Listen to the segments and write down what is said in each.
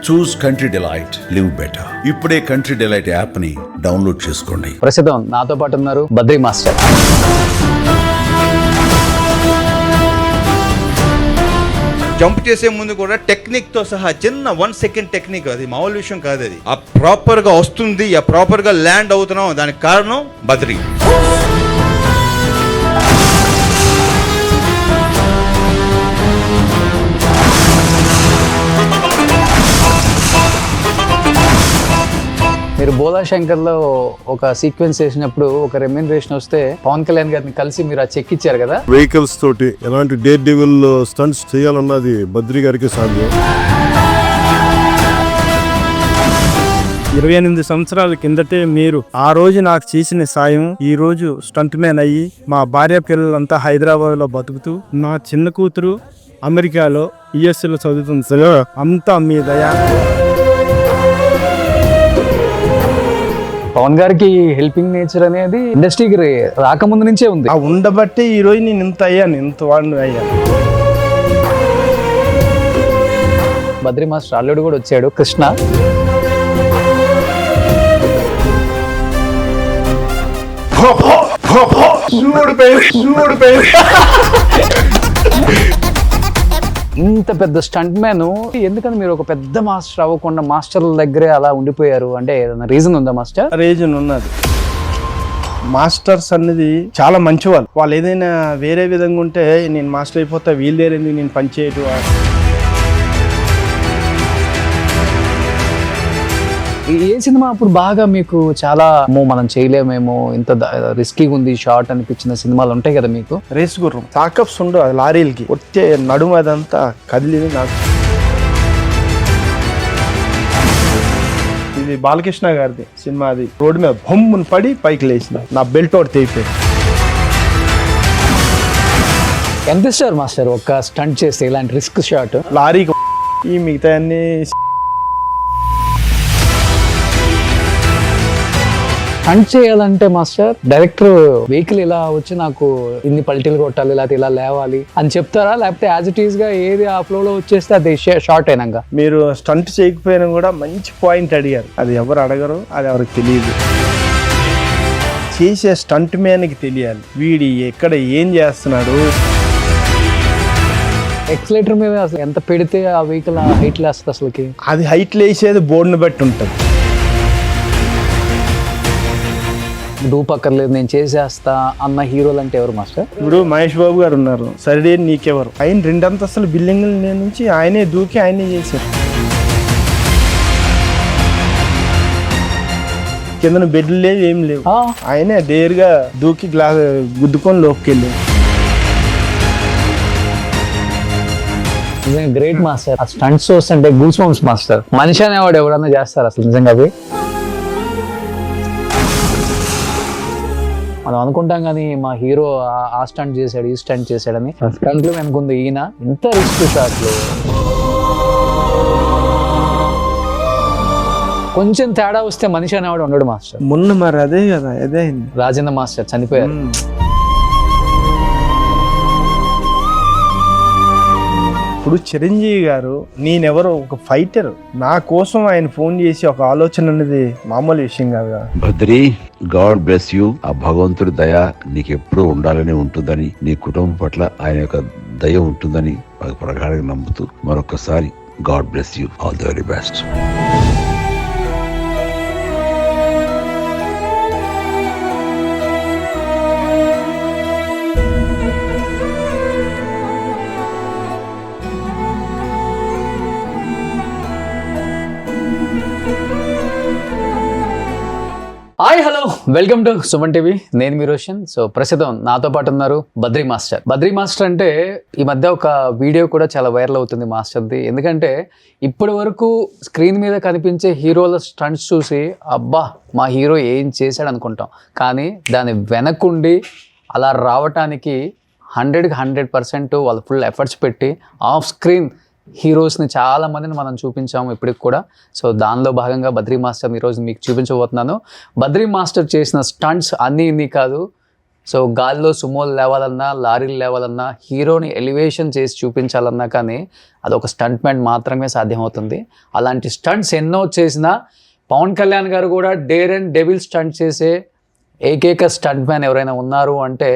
చూస్ country delight, live better. ఇప్పుడే country delight app ని download చేసుకోండి. ప్రస్తుతం నాతో పాటు ఉన్నారు బద్రీ మాస్టర్. జంప్ చేసే ముందు కూడా టెక్నిక్ తో సహా చిన్న 1 సెకండ్ టెక్నిక్, అది మామూలు విషయం కాదు. అది ఆ ప్రాపర్ గా వస్తుంది, ఆ ప్రాపర్ గా ల్యాండ్ అవుతున్నాం, దానికి కారణం బద్రీ. మీరు బోలా శంకర్ లో ఒక సీక్వెన్స్ చేసినప్పుడు ఒక రెమ్యూనరేషన్ వస్తే పవన్ కళ్యాణ్ గారిని కలిసి మీరు ఆ చెక్ ఇచ్చారు కదా. వెహికల్స్ తోటి ఎలాంటి డేర్ డెవిల్ స్టంట్స్ చేయాలన్నది బద్రీ గారికి సాధ్యం. 28 సంవత్సరాల కిందటే మీరు ఆ రోజు నాకు చేసిన సాయం ఈ రోజు స్టంట్ మ్యాన్ అయ్యి మా భార్య పిల్లలంతా హైదరాబాద్ లో బతుకుతూ, నా చిన్న కూతురు అమెరికాలో యుఎస్ఏలో చదువుతుంది సార్. అంతా మీ దయ. పవన్ గారికి హెల్పింగ్ నేచర్ అనేది ఇండస్ట్రీకి రాకముందు నుంచే ఉంది. ఆ ఉండబట్టి ఈ రోజు నేను ఇంత అయ్యాను, ఇంత వాడిని అయ్యాను. బద్రీ మాస్టర్ అల్లుడు కూడా వచ్చాడు, కృష్ణ. ఇంత పెద్ద స్టంట్ మ్యాన్ ఎందుకని మీరు ఒక పెద్ద మాస్టర్ అవ్వకుండా మాస్టర్ల దగ్గరే అలా ఉండిపోయారు? అంటే ఏదైనా రీజన్ ఉందా మాస్టర్? రీజన్ ఉన్నది. మాస్టర్స్ అనేది చాలా మంచి వాళ్ళు ఏదైనా వేరే విధంగా ఉంటే నేను మాస్టర్ అయిపోతా, వీళ్ళు దేరేంది నేను పనిచేయటు. ఏ సినిమా అప్పుడు బాగా మీకు చాలా మనం చేయలేమేమో, ఇంత రిస్కీ ఉంది షార్ట్ అనిపించిన సినిమాలు ఉంటాయి కదా మీకు? రేస్ గుర్రం తాకప్స్ ఉండు లారీలకి వచ్చే నడుము అదంతా కదిలింది నాకు. ఇది బాలకృష్ణ గారిది సినిమా. అది రోడ్డు మీద బొమ్మను పడి పైకి లేచింది, నా బెల్ట్ ఒకటి తెగిపోయింది. ఎంత ఇస్తారు మాస్టర్ ఒక స్టంట్ చేస్తే ఇలాంటి రిస్క్ షాట్? లారీకి ఈ మిగతా అన్ని స్టంట్ చేయాలంటే మాస్టర్ డైరెక్టర్ వెహికల్ ఇలా వచ్చి నాకు ఇన్ని పల్టీలు కొట్టాలి, లేకపోతే ఇలా లేవాలి అని చెప్తారా? లేకపోతే యాజ్ ఇట్ ఈస్ గా ఏది ఆ ఫ్లో లో వచ్చేస్తే అది షార్ట్ అయినాక? మీరు స్టంట్ చేయకపోయినా కూడా మంచి పాయింట్ అడిగారు. అది ఎవరు అడగరు, అది ఎవరికి తెలియదు. చేసే స్టంట్ మ్యాన్కి తెలియాలి వీడి ఎక్కడ ఏం చేస్తున్నాడు. ఎక్సలేటర్ మీద అసలు ఎంత పెడితే ఆ వెహికల్ హైట్ లేస్తుంది అసలుకి? అది హైట్ లేసేది బోర్డుని బట్టి ఉంటుంది. దూపక్కర్లేదు నేను చేసేస్తా అన్న హీరోలు అంటే ఎవరు మాస్టర్? ఇప్పుడు మహేష్ బాబు గారు ఉన్నారు, సరే నీకెవరు? ఆయన 2 అంతస్తుల బిల్డింగ్ నుంచి ఆయనే దూకి ఆయనే చేశారు. కింద బెడ్లు లేవు, ఏం లేవు, ఆయనే డేర్గా దూకి గ్లాస్ గుద్దుకొని లోపుకి వెళ్ళారు. నిజంగా గ్రేట్ మాస్టర్. ఆ స్టంట్స్ వస్తుంటే గూస్ బంప్స్ మాస్టర్. మనిషి అనేవాడు ఎవడన్నా చేస్తారు అసలు నిజంగా అవి? మనం అనుకుంటాం కానీ మా హీరో ఆ స్టంట్ చేశాడు, ఈ స్టంట్ చేశాడని. స్టంట్లు వెనుకుంది ఈయన. ఇంత రిస్క్ షాట్లు కొంచెం తేడా వస్తే మనిషి అనేవాడు ఉండడు మాస్టర్. మొన్న మరి అదే కదా, అదే రాజేంద్ర మాస్టర్ చనిపోయారు. ఇప్పుడు చిరంజీవి గారు నేనెవరో ఒక ఫైటర్, నా కోసం ఆయన ఫోన్ చేసి ఒక ఆలోచన అనేది మామూలు విషయం కాదు. Badri, God bless you. ఆ భగవంతుడి దయ నీకు ఎప్పుడూ ఉండాలని ఉంటుందని, నీ కుటుంబం పట్ల ఆయన యొక్క దయ ఉంటుందని ప్రగాఢంగా నమ్ముతూ మరొకసారి God bless you. All the very best. Hi hello, welcome to Suman TV. నేను మీ రోషన్. సో ప్రస్తుతం నాతో పాటు ఉన్నారు బద్రీ మాస్టర్. బద్రీ మాస్టర్ అంటే ఈ మధ్య ఒక వీడియో కూడా చాలా వైరల్ అవుతుంది మాస్టర్ది. ఎందుకంటే ఇప్పటి వరకు స్క్రీన్ మీద కనిపించే హీరోల స్టంట్స్ చూసి అబ్బా మా హీరో ఏం చేశాడు అనుకుంటాం, కానీ దాని వెనకుండి అలా రావటానికి 100కి 100% వాళ్ళు ఫుల్ ఎఫర్ట్స్ పెట్టి ఆఫ్ స్క్రీన్ హీరోస్ని చాలా మందిని మనం చూపించాము ఇప్పటికి కూడా. సో దానిలో భాగంగా బద్రీ మాస్టర్ ఈరోజు మీకు చూపించబోతున్నాను. బద్రీ మాస్టర్ చేసిన స్టంట్స్ అన్నీ ఇన్ని కాదు, సో గాల్లో సుమోలు లేవాలన్నా, లారీలు లేవాలన్నా, హీరోని ఎలివేషన్ చేసి చూపించాలన్నా కానీ అదొక స్టంట్ మ్యాన్ మాత్రమే సాధ్యమవుతుంది. అలాంటి స్టంట్స్ ఎన్నో చేసినా పవన్ కళ్యాణ్ గారు కూడా డేర్ అండ్ డెవిల్ స్టంట్ చేసే ఏకైక స్టంట్ మ్యాన్ ఎవరైనా ఉన్నారు అంటే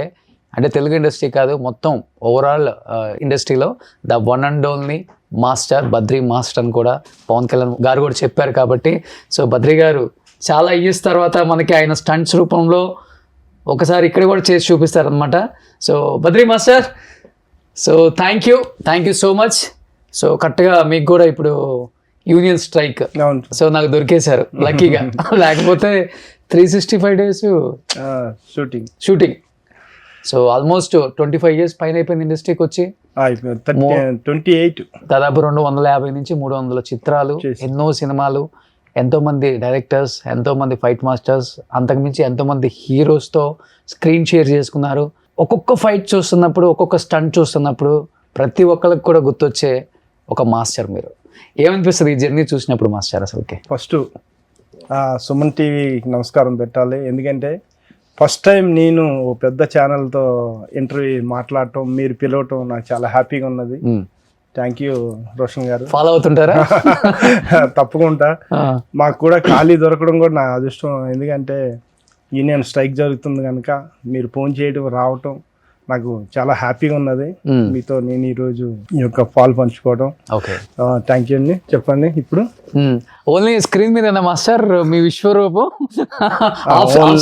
తెలుగు ఇండస్ట్రీ కాదు, మొత్తం ఓవరాల్ ఇండస్ట్రీలో the one and only master Badri master అని కూడా పవన్ కళ్యాణ్ గారు కూడా చెప్పారు. కాబట్టి సో బద్రీ గారు చాలా ఇయర్స్ తర్వాత మనకి ఆయన స్టంట్స్ రూపంలో ఒకసారి ఇక్కడ కూడా చేసి చూపిస్తారనమాట. So Badri master, so thank you so much. So కరెక్ట్గా మీకు కూడా ఇప్పుడు యూనియన్ స్ట్రైక్, సో నాకు దొరికేశారు లక్కీగా, లేకపోతే 365 days shooting. So almost 25 years పైన అయిపోయింది ఇండస్ట్రీకి వచ్చి. 28 దాదాపు 250 నుంచి 300 చిత్రాలు, ఎన్నో సినిమాలు, ఎంతోమంది డైరెక్టర్స్, ఎంతోమంది ఫైట్ మాస్టర్స్, అంతకుమించి ఎంతోమంది హీరోస్తో స్క్రీన్ షేర్ చేసుకున్నారు. ఒక్కొక్క ఫైట్ చూస్తున్నప్పుడు, ఒక్కొక్క స్టంట్ చూస్తున్నప్పుడు ప్రతి ఒక్కరికి కూడా గుర్తొచ్చే ఒక మాస్టర్ మీరు. ఏమనిపిస్తుంది ఈ జర్నీ చూసినప్పుడు మాస్టర్? అసలుకి ఫస్ట్ సుమన్ టీవీకి నమస్కారం పెట్టాలి. ఎందుకంటే ఫస్ట్ టైం నేను ఓ పెద్ద ఛానల్తో ఇంటర్వ్యూ మాట్లాడటం, మీరు పిలవటం నాకు చాలా హ్యాపీగా ఉన్నది. థ్యాంక్ యూ రోషన్ గారు. ఫాలో అవుతుంటారా? తప్పకుండా. మాకు కూడా ఖాళీ దొరకడం కూడా నా అదృష్టం. ఎందుకంటే యూనియన్ స్ట్రైక్ జరుగుతుంది కనుక మీరు ఫోన్ చేయడం, రావటం నాకు చాలా హ్యాపీగా ఉన్నది. మీతో నేను ఈరోజు ఈ యొక్క పాలు పంచుకోవడం. ఓకే, థ్యాంక్ యూ అండి. చెప్పండి. ఇప్పుడు ఓన్లీ స్క్రీన్ మీదేనా మాస్టర్ మీ విశ్వరూపం?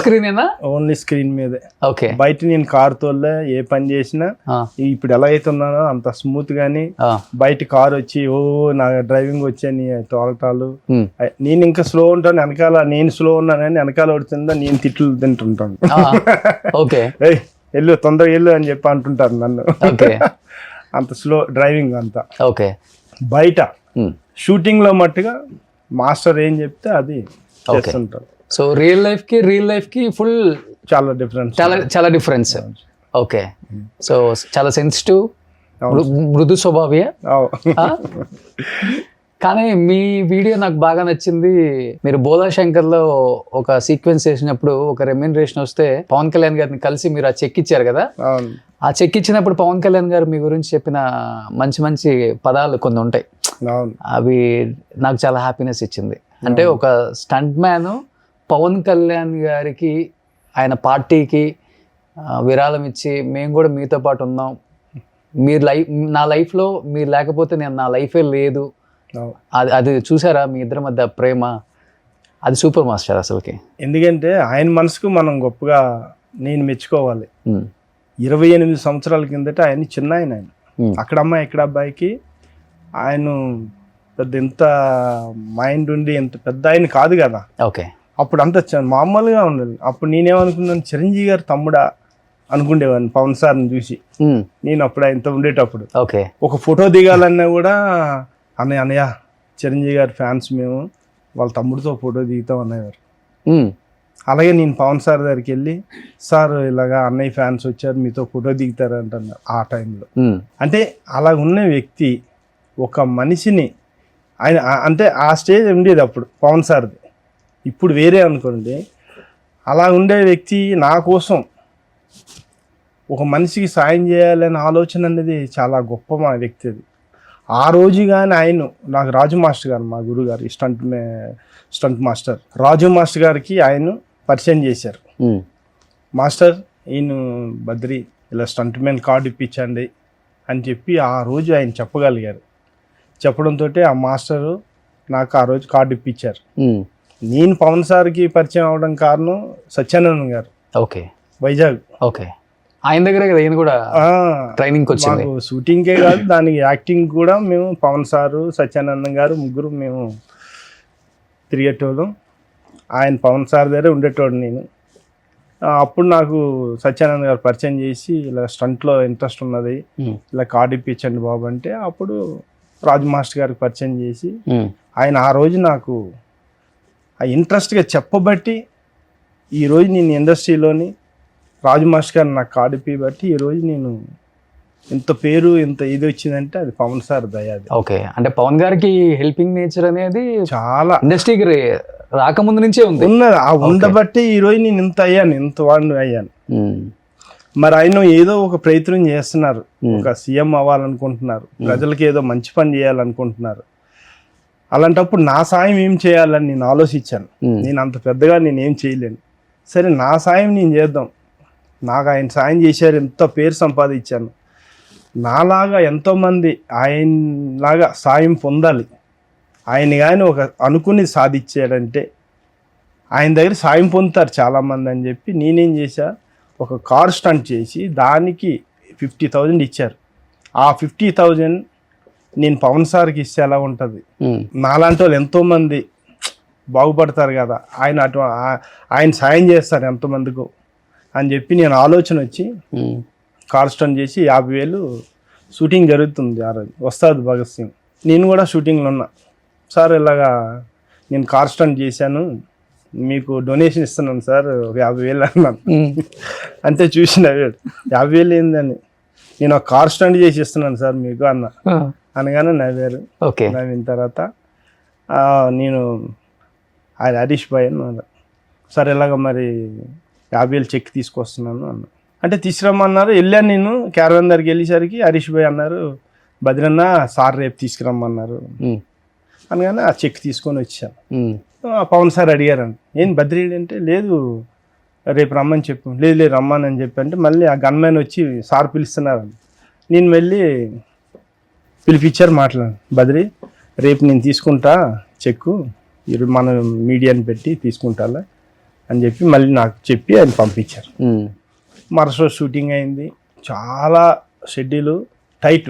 స్క్రీన్ ఓన్లీ స్క్రీన్ మీదే. ఓకే, బయట నేను కారు తోలే ఏ పని చేసినా ఇప్పుడు ఎలా అయితే ఉన్నానో అంత స్మూత్ గానీ, బయట కారు వచ్చి నా డ్రైవింగ్ వచ్చాని తోలటాలు, నేను ఇంకా స్లో ఉంటాను, వెనకాల నేను స్లో ఉన్నానని వెనకాల పడుతుందా నేను తిట్లు తింటుంటాను. ఓకే, వెళ్ళు తొందరగా వెళ్ళు అని చెప్పి అంటుంటారు నన్ను. అంత స్లో డ్రైవింగ్ అంతా. ఓకే, బయట షూటింగ్ లో మట్టుగా మాస్టర్ ఏం చెప్తే అది చేస్తుంటారు. సో రియల్ లైఫ్ కి ఫుల్ చాలా డిఫరెన్స్, చాలా డిఫరెన్స్. ఓకే, సో చాలా సెన్సిటివ్, మృదు స్వభావి. కానీ మీ వీడియో నాకు బాగా నచ్చింది. మీరు బోలా శంకర్లో ఒక సీక్వెన్స్ చేసినప్పుడు ఒక రెమ్యూనరేషన్ వస్తే పవన్ కళ్యాణ్ గారిని కలిసి మీరు ఆ చెక్ ఇచ్చారు కదా. ఆ చెక్ ఇచ్చినప్పుడు పవన్ కళ్యాణ్ గారు మీ గురించి చెప్పిన మంచి మంచి పదాలు కొన్ని ఉంటాయి, అవి నాకు చాలా హ్యాపీనెస్ ఇచ్చింది. అంటే ఒక స్టంట్ మ్యాన్ పవన్ కళ్యాణ్ గారికి, ఆయన పార్టీకి విరాళం ఇచ్చి మేము కూడా మీతో పాటు ఉన్నాం, మీరు నా లైఫ్లో మీరు లేకపోతే నా లైఫే లేదు, అది చూసారా మీ ఇద్దరి మధ్య ప్రేమ? అది సూపర్ మాస్టర్ అసలుకి. ఎందుకంటే ఆయన మనసుకు మనం గొప్పగా నేను మెచ్చుకోవాలి. 28 సంవత్సరాల కిందట ఆయన చిన్న ఆయన అక్కడ అమ్మాయి ఇక్కడ అబ్బాయికి ఆయన పెద్ద ఎంత మైండ్ ఉండి ఎంత పెద్ద ఆయన కాదు కదా. ఓకే, అప్పుడు అంత మామూలుగా ఉండదు. అప్పుడు నేనేమనుకున్నాను, చిరంజీవి గారు తమ్ముడా అనుకుండేవాడిని పవన్ సార్ని చూసి. నేను అప్పుడు ఆయనతో ఉండేటప్పుడు ఓకే, ఒక ఫోటో దిగాలన్నా కూడా అన్నయ్య చిరంజీవి గారి ఫ్యాన్స్ మేము, వాళ్ళ తమ్ముడితో ఫోటో దిగుతాం అన్నయ్యారు. అలాగే నేను పవన్ సార్ దగ్గరికి వెళ్ళి, సార్ ఇలాగా అన్నయ్య ఫ్యాన్స్ వచ్చారు మీతో ఫోటో దిగుతారు అంటున్నా. ఆ టైంలో అంటే అలా ఉన్న వ్యక్తి ఒక మనిషిని ఆయన అంటే ఆ స్టేజ్ ఉండేది అప్పుడు పవన్ సార్ది, ఇప్పుడు వేరే అనుకోండి. అలా ఉండే వ్యక్తి నా కోసం ఒక మనిషికి సాయం చేయాలనే ఆలోచన అనేది చాలా గొప్ప మా వ్యక్తి అది. ఆ రోజు కానీ ఆయన నాకు రాజు మాస్టర్ గారు, మా గురువు గారు స్టంట్ మాస్టర్ రాజు మాస్టర్ గారికి ఆయన పరిచయం చేశారు. మాస్టర్ ఈయన బద్రి ఇలా స్టంట్ మ్యాన్ కార్డు ఇప్పించండి అని చెప్పి ఆ రోజు ఆయన చెప్పగలిగారు. చెప్పడంతో ఆ మాస్టరు నాకు ఆ రోజు కార్డు ఇప్పించారు. నేను పవన్ సార్కి పరిచయం అవడం కారణం సత్యానంద్ గారు. ఓకే, వైజాగ్. ఓకే, ఆయన దగ్గర ఈయన కూడా ట్రైనింగ్ వచ్చింది. షూటింగ్కే కాదు, దానికి యాక్టింగ్ కూడా మేము పవన్ సారు, సత్యానందం గారు ముగ్గురు మేము తిరిగేటోళ్ళం. ఆయన పవన్ సార్ దగ్గర ఉండేటోడు నేను. అప్పుడు నాకు సత్యానంద్ గారు పరిచయం చేసి ఇలా స్టంట్లో ఇంట్రెస్ట్ ఉన్నది, ఇలా కార్డు ఇప్పించండి బాబు అంటే, అప్పుడు రాజు మాస్టర్ గారికి పరిచయం చేసి ఆయన ఆ రోజు నాకు ఆ ఇంట్రెస్ట్గా చెప్పబట్టి ఈరోజు నేను ఇండస్ట్రీలోని రాజు మాస్టర్ గారు నాకు కార్డు ఇప్పబట్టి ఈరోజు నేను ఇంత పేరు ఇంత ఇది వచ్చిందంటే అది పవన్ సార్ దయాది. ఓకే, అంటే పవన్ గారికి హెల్పింగ్ నేచర్ అనేది చాలా ఇండస్ట్రీకి రాకముందు నుంచే ఉంది ఉన్నది. ఆ ఉండబట్టి ఈరోజు నేను ఇంత అయ్యాను, ఇంత వాడిని అయ్యాను. మరి ఆయన ఏదో ఒక ప్రయత్నం చేస్తున్నారు, ఒక సీఎం అవ్వాలనుకుంటున్నారు, ప్రజలకి ఏదో మంచి పని చేయాలనుకుంటున్నారు. అలాంటప్పుడు నా సాయం ఏం చేయాలని నేను ఆలోచించాను. నేను అంత పెద్దగా నేనేం చేయలేను, సరే నా సాయం నేను చేద్దాం. నాకు ఆయన సాయం చేశారు, ఎంత పేరు సంపాదించాను. నాలాగా ఎంతోమంది ఆయనలాగా సాయం పొందాలి. ఆయన కానీ ఒక అనుకుని సాధించాడంటే ఆయన దగ్గర సాయం పొందుతారు చాలామంది అని చెప్పి నేనేం చేశా, ఒక కార్ స్టంట్ చేసి దానికి 50,000 ఇచ్చారు. ఆ 50,000 నేను పవన్ సార్కి ఇస్తే ఎలా ఉంటుంది, నాలాంటి వాళ్ళు ఎంతోమంది బాగుపడతారు కదా, ఆయన సాయం చేస్తారు ఎంతోమందికి అని చెప్పి నేను ఆలోచన వచ్చి కార్ స్టంట్ చేసి 50,000 షూటింగ్ జరుగుతుంది. ఆ రోజు వస్తాదు భగత్ సింగ్, నేను కూడా షూటింగ్లో ఉన్నా. సార్ ఇలాగా నేను కార్ స్టంట్ చేశాను, మీకు డొనేషన్ ఇస్తున్నాను సార్, ఒక 50,000 అన్నాను. అంతే చూసి నవ్వాడు. 50,000 ఏందని, నేను ఒక కార్ స్టంట్ చేసి ఇస్తున్నాను సార్ మీకు అన్న. అనగానే నవ్వారు. నవ్విన తర్వాత నేను ఆయన హరీష్ భాయ్ అన్న, సార్ ఇలాగ మరి 50,000 చెక్ తీసుకొస్తున్నాను అన్న. అంటే తీసుకురమ్మన్నారు. వెళ్ళాను నేను క్యారవాన్ దగ్గరికి వెళ్ళేసరికి హరీష్ భాయ్ అన్నారు, బద్రన్న సార్ రేపు తీసుకురమ్మన్నారు అనగానే ఆ చెక్ తీసుకొని వచ్చాను. పవన్ సార్ అడిగారండి, ఏం బద్రీ అంటే, లేదు రేపు రమ్మని చెప్పు. లేదు రమ్మని చెప్పి అంటే మళ్ళీ ఆ గన్మ్యాన్ వచ్చి సార్ పిలుస్తున్నారండి. నేను వెళ్ళి పిలిపించారు, మాట్లాడాను. బద్రీ రేపు నేను తీసుకుంటా చెక్కు, మన మీడియాని పెట్టి తీసుకుంటాలే అని చెప్పి మళ్ళీ నాకు చెప్పి ఆయన పంపించారు. మరుసటి షూటింగ్ అయింది. చాలా షెడ్యూల్ టైట్.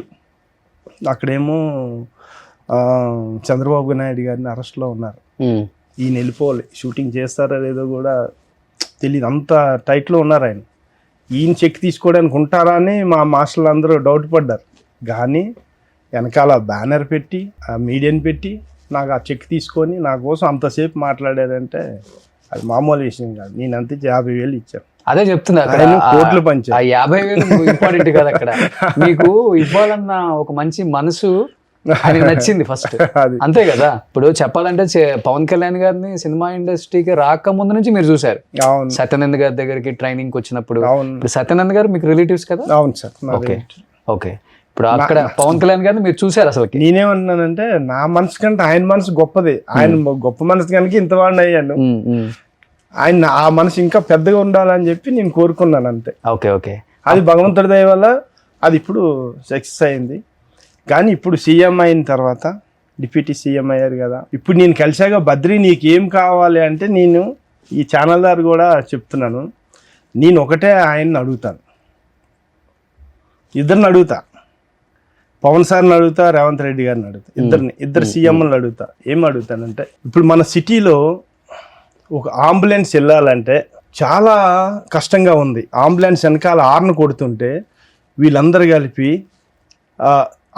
అక్కడేమో చంద్రబాబు నాయుడు గారిని అరెస్ట్లో ఉన్నారు. ఈయన వెళ్ళిపోవాలి, షూటింగ్ చేస్తారో లేదో కూడా తెలియదు, అంత టైట్లో ఉన్నారు ఆయన. ఈయన చెక్ తీసుకోవడానికి ఉంటారా అని మా మాస్టర్లు అందరూ డౌట్ పడ్డారు. కానీ వెనకాల బ్యానర్ పెట్టి ఆ మీడియాని పెట్టి నాకు ఆ చెక్ తీసుకొని నా కోసం అంతసేపు మాట్లాడారంటే అది మామూలు విషయం కాదు. నేను అంతే 50,000 ఇచ్చాను. అదే చెప్తున్నా, కోట్లు పంచారు. 50,000 ఇంపార్టెంట్ కదా అక్కడ. మీకు ఇవ్వాలన్న ఒక మంచి మనసు ఆయనకు నచ్చింది ఫస్ట్, అంతే కదా. ఇప్పుడు చెప్పాలంటే పవన్ కళ్యాణ్ గారిని సినిమా ఇండస్ట్రీకి రాకముందు నుంచి మీరు చూసారు. సత్యానంద్ గారి దగ్గరికి ట్రైనింగ్ వచ్చినప్పుడు. సత్యానంద్ గారు మీకు రిలేటివ్స్ కదా? అవును సార్. ఓకే. ఇప్పుడు అక్కడ పవన్ కళ్యాణ్ గారిని మీరు చూసారు. అసలు నేనేమంటున్నానంటే నా మనసు కంటే ఆయన మనసు గొప్పది. ఆయన గొప్ప మనసు కనుక ఇంత వాడిని అయ్యాను. ఆయన ఆ మనసు ఇంకా పెద్దగా ఉండాలని చెప్పి నేను కోరుకున్నాను అంతే. ఓకే. అది భగవంతుడి దయ వల్ల అది ఇప్పుడు సక్సెస్ అయింది. కానీ ఇప్పుడు సీఎం అయిన తర్వాత డిప్యూటీ సీఎం అయ్యారు కదా, ఇప్పుడు నేను కలిసాక బద్రీ నీకు ఏం కావాలి అంటే, నేను ఈ ఛానల్ దారు కూడా చెప్తున్నాను, నేను ఒకటే ఆయన్ని అడుగుతాను, ఇద్దరిని అడుగుతా. పవన్ సార్ని అడుగుతా, రేవంత్ రెడ్డి గారిని అడుగుతా, ఇద్దరు సీఎంలను అడుగుతా. ఏం అడుగుతానంటే, ఇప్పుడు మన సిటీలో ఒక అంబులెన్స్ వెళ్ళాలంటే చాలా కష్టంగా ఉంది. అంబులెన్స్ వెనకాల హార్న్ కొడుతుంటే వీళ్ళందరూ కలిపి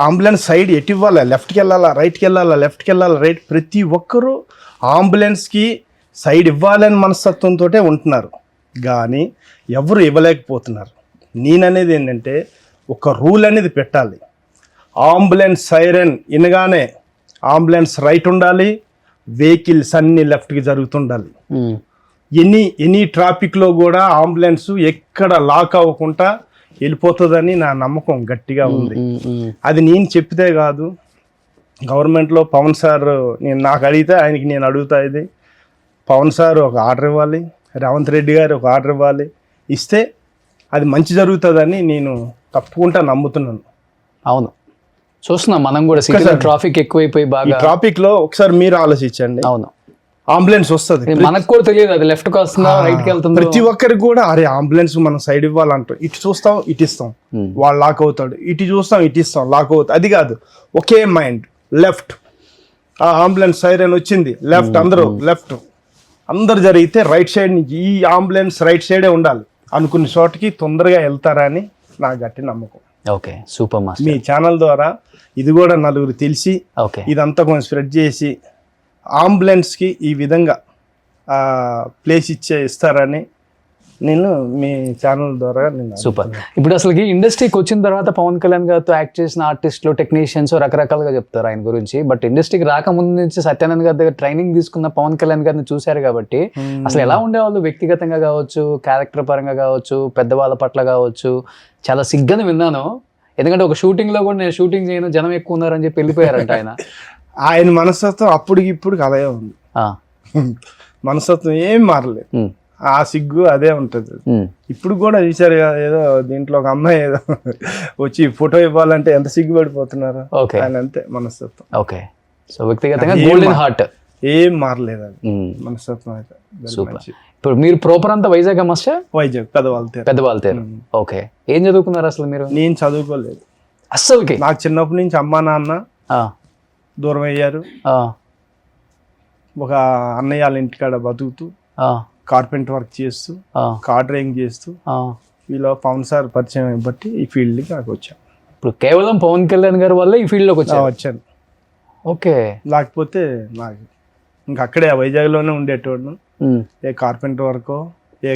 అంబులెన్స్ సైడ్ ఎటు ఇవ్వాలా, లెఫ్ట్కి వెళ్ళాలా, రైట్కి వెళ్ళాలా, లెఫ్ట్కి వెళ్ళాలా, రైట్, ప్రతి ఒక్కరూ అంబులెన్స్కి సైడ్ ఇవ్వాలని మనస్తత్వంతో ఉంటున్నారు. కానీ ఎవరు ఇవ్వలేకపోతున్నారు. నేననేది ఏంటంటే ఒక రూల్ అనేది పెట్టాలి. అంబులెన్స్ సైరన్ వినగానే అంబులెన్స్ రైట్ ఉండాలి, వెహికల్స్ అన్ని లెఫ్ట్కి జరుగుతుండాలి. ఎనీ ట్రాఫిక్లో కూడా అంబులెన్స్ ఎక్కడ లాక్ అవ్వకుండా వెళ్ళిపోతుందని నా నమ్మకం గట్టిగా ఉంది. అది నేను చెప్తే కాదు, గవర్నమెంట్లో పవన్ సార్ నాకు అడిగితే ఆయనకి నేను అడుగుతా, ఇది పవన్ సార్ ఒక ఆర్డర్ ఇవ్వాలి, రేవంత్ రెడ్డి గారు ఒక ఆర్డర్ ఇవ్వాలి, ఇస్తే అది మంచి జరుగుతుందని నేను తప్పకుండా నమ్ముతున్నాను. అవును, చూస్తున్నాం మనం కూడా. ట్రాఫిక్ ఎక్కువైపోయి బాగా ట్రాఫిక్ లో ఒకసారి మీరు ఆలోచించండి. అవును, అంబులెన్స్ వస్తుంది, మనకు కూడా తెలియదు అది లెఫ్ట్ కి వస్తుందా రైట్ కి వెళ్తుందా. ప్రతి ఒక్కరికి కూడా అరే అంబులెన్స్ మనం సైడ్ ఇవ్వాలంటాం, ఇటు చూస్తాం ఇటు ఇస్తాం, వాళ్ళు లాక్ అవుతాడు, ఇటు చూస్తాం ఇటు ఇస్తాం, లాక్ అవుతాడు. అది కాదు, ఒకే మైండ్ లెఫ్ట్. ఆ అంబులెన్స్ సైరన్ వచ్చింది, లెఫ్ట్, అందరూ లెఫ్ట్, అందరు జరిగితే రైట్ సైడ్ నుంచి ఈ అంబులెన్స్ రైట్ సైడే ఉండాలి అనుకున్న చోటకి తొందరగా వెళ్తారని నా గట్టి నమ్మకం. Okay, super master. మీ ఛానల్ ద్వారా ఇది కూడా నలుగురు తెలిసి ఇదంతా కొంచెం స్ప్రెడ్ చేసి అంబులెన్స్కి ఈ విధంగా ప్లేస్ ఇస్తారని నేను మీ ఛానల్ ద్వారా నేను సూపర్. ఇప్పుడు అసలుకి ఇండస్ట్రీకి వచ్చిన తర్వాత పవన్ కళ్యాణ్ గారితో యాక్ట్ చేసిన ఆర్టిస్టులు, టెక్నీషియన్స్ రకరకాలుగా చెప్తారు ఆయన గురించి. బట్ ఇండస్ట్రీకి రాకముందు నుంచి సత్యానంద్ గారి దగ్గర ట్రైనింగ్ తీసుకున్న పవన్ కళ్యాణ్ గారిని చూశారు కాబట్టి అసలు ఎలా ఉండేవాళ్ళు వ్యక్తిగతంగా కావచ్చు, క్యారెక్టర్ పరంగా కావచ్చు, పెద్దవాళ్ళ పట్ల కావచ్చు. చాలా సిగ్గని విన్నాను, ఎందుకంటే ఒక షూటింగ్ లో కూడా నేను షూటింగ్ చేయను, జనం ఎక్కువ ఉన్నారని చెప్పి వెళ్ళిపోయారంట ఆయన. ఆయన మనస్తత్వం అప్పటికి ఇప్పుడు అలాగే ఉంది. మనస్తత్వం ఏం మారలేదు, ఆ సిగ్గు అదే ఉంటుంది. ఇప్పుడు కూడా చూసారు కదా, ఏదో దీంట్లో ఒక అమ్మాయి ఏదో వచ్చి ఫోటో ఇవ్వాలంటే ఎంత సిగ్గు పడిపోతున్నారు. ఆయన అంతే మనస్తత్వం. ఓకే, సో వ్యక్తిగతంగా గోల్డెన్ హార్ట్ ఏం మారలేదు అది మనస్తత్వం అయితే. ఇప్పుడు మీరు ప్రాపర్ అంతా వైజాగ్ మాస్టర్? వైజాగ్ పెద్దవాళ్ళతేరు. ఓకే, ఏం చదువుకున్నారు అసలు మీరు? నేను చదువుకోలేదు అస్సలుకి. నాకు చిన్నప్పటి నుంచి అమ్మా నాన్న దూరం అయ్యారు. ఒక అన్నయ్య వాళ్ళ ఇంటికాడ బతుకుతూ కార్పెంటర్ వర్క్ చేస్తూ కార్ డ్రైవింగ్ చేస్తూ వీళ్ళు పవన్ సార్ పరిచయం బట్టి ఈ ఫీల్డ్కి నాకు వచ్చాను. ఇప్పుడు కేవలం పవన్ కళ్యాణ్ గారి వల్ల ఈ ఫీల్డ్లోకి వచ్చాను. ఓకే, లేకపోతే నాకు ఇంకా అక్కడే వైజాగ్లోనే ఉండేటోడు. ఏ కార్పెంటర్ వర్కో ఏ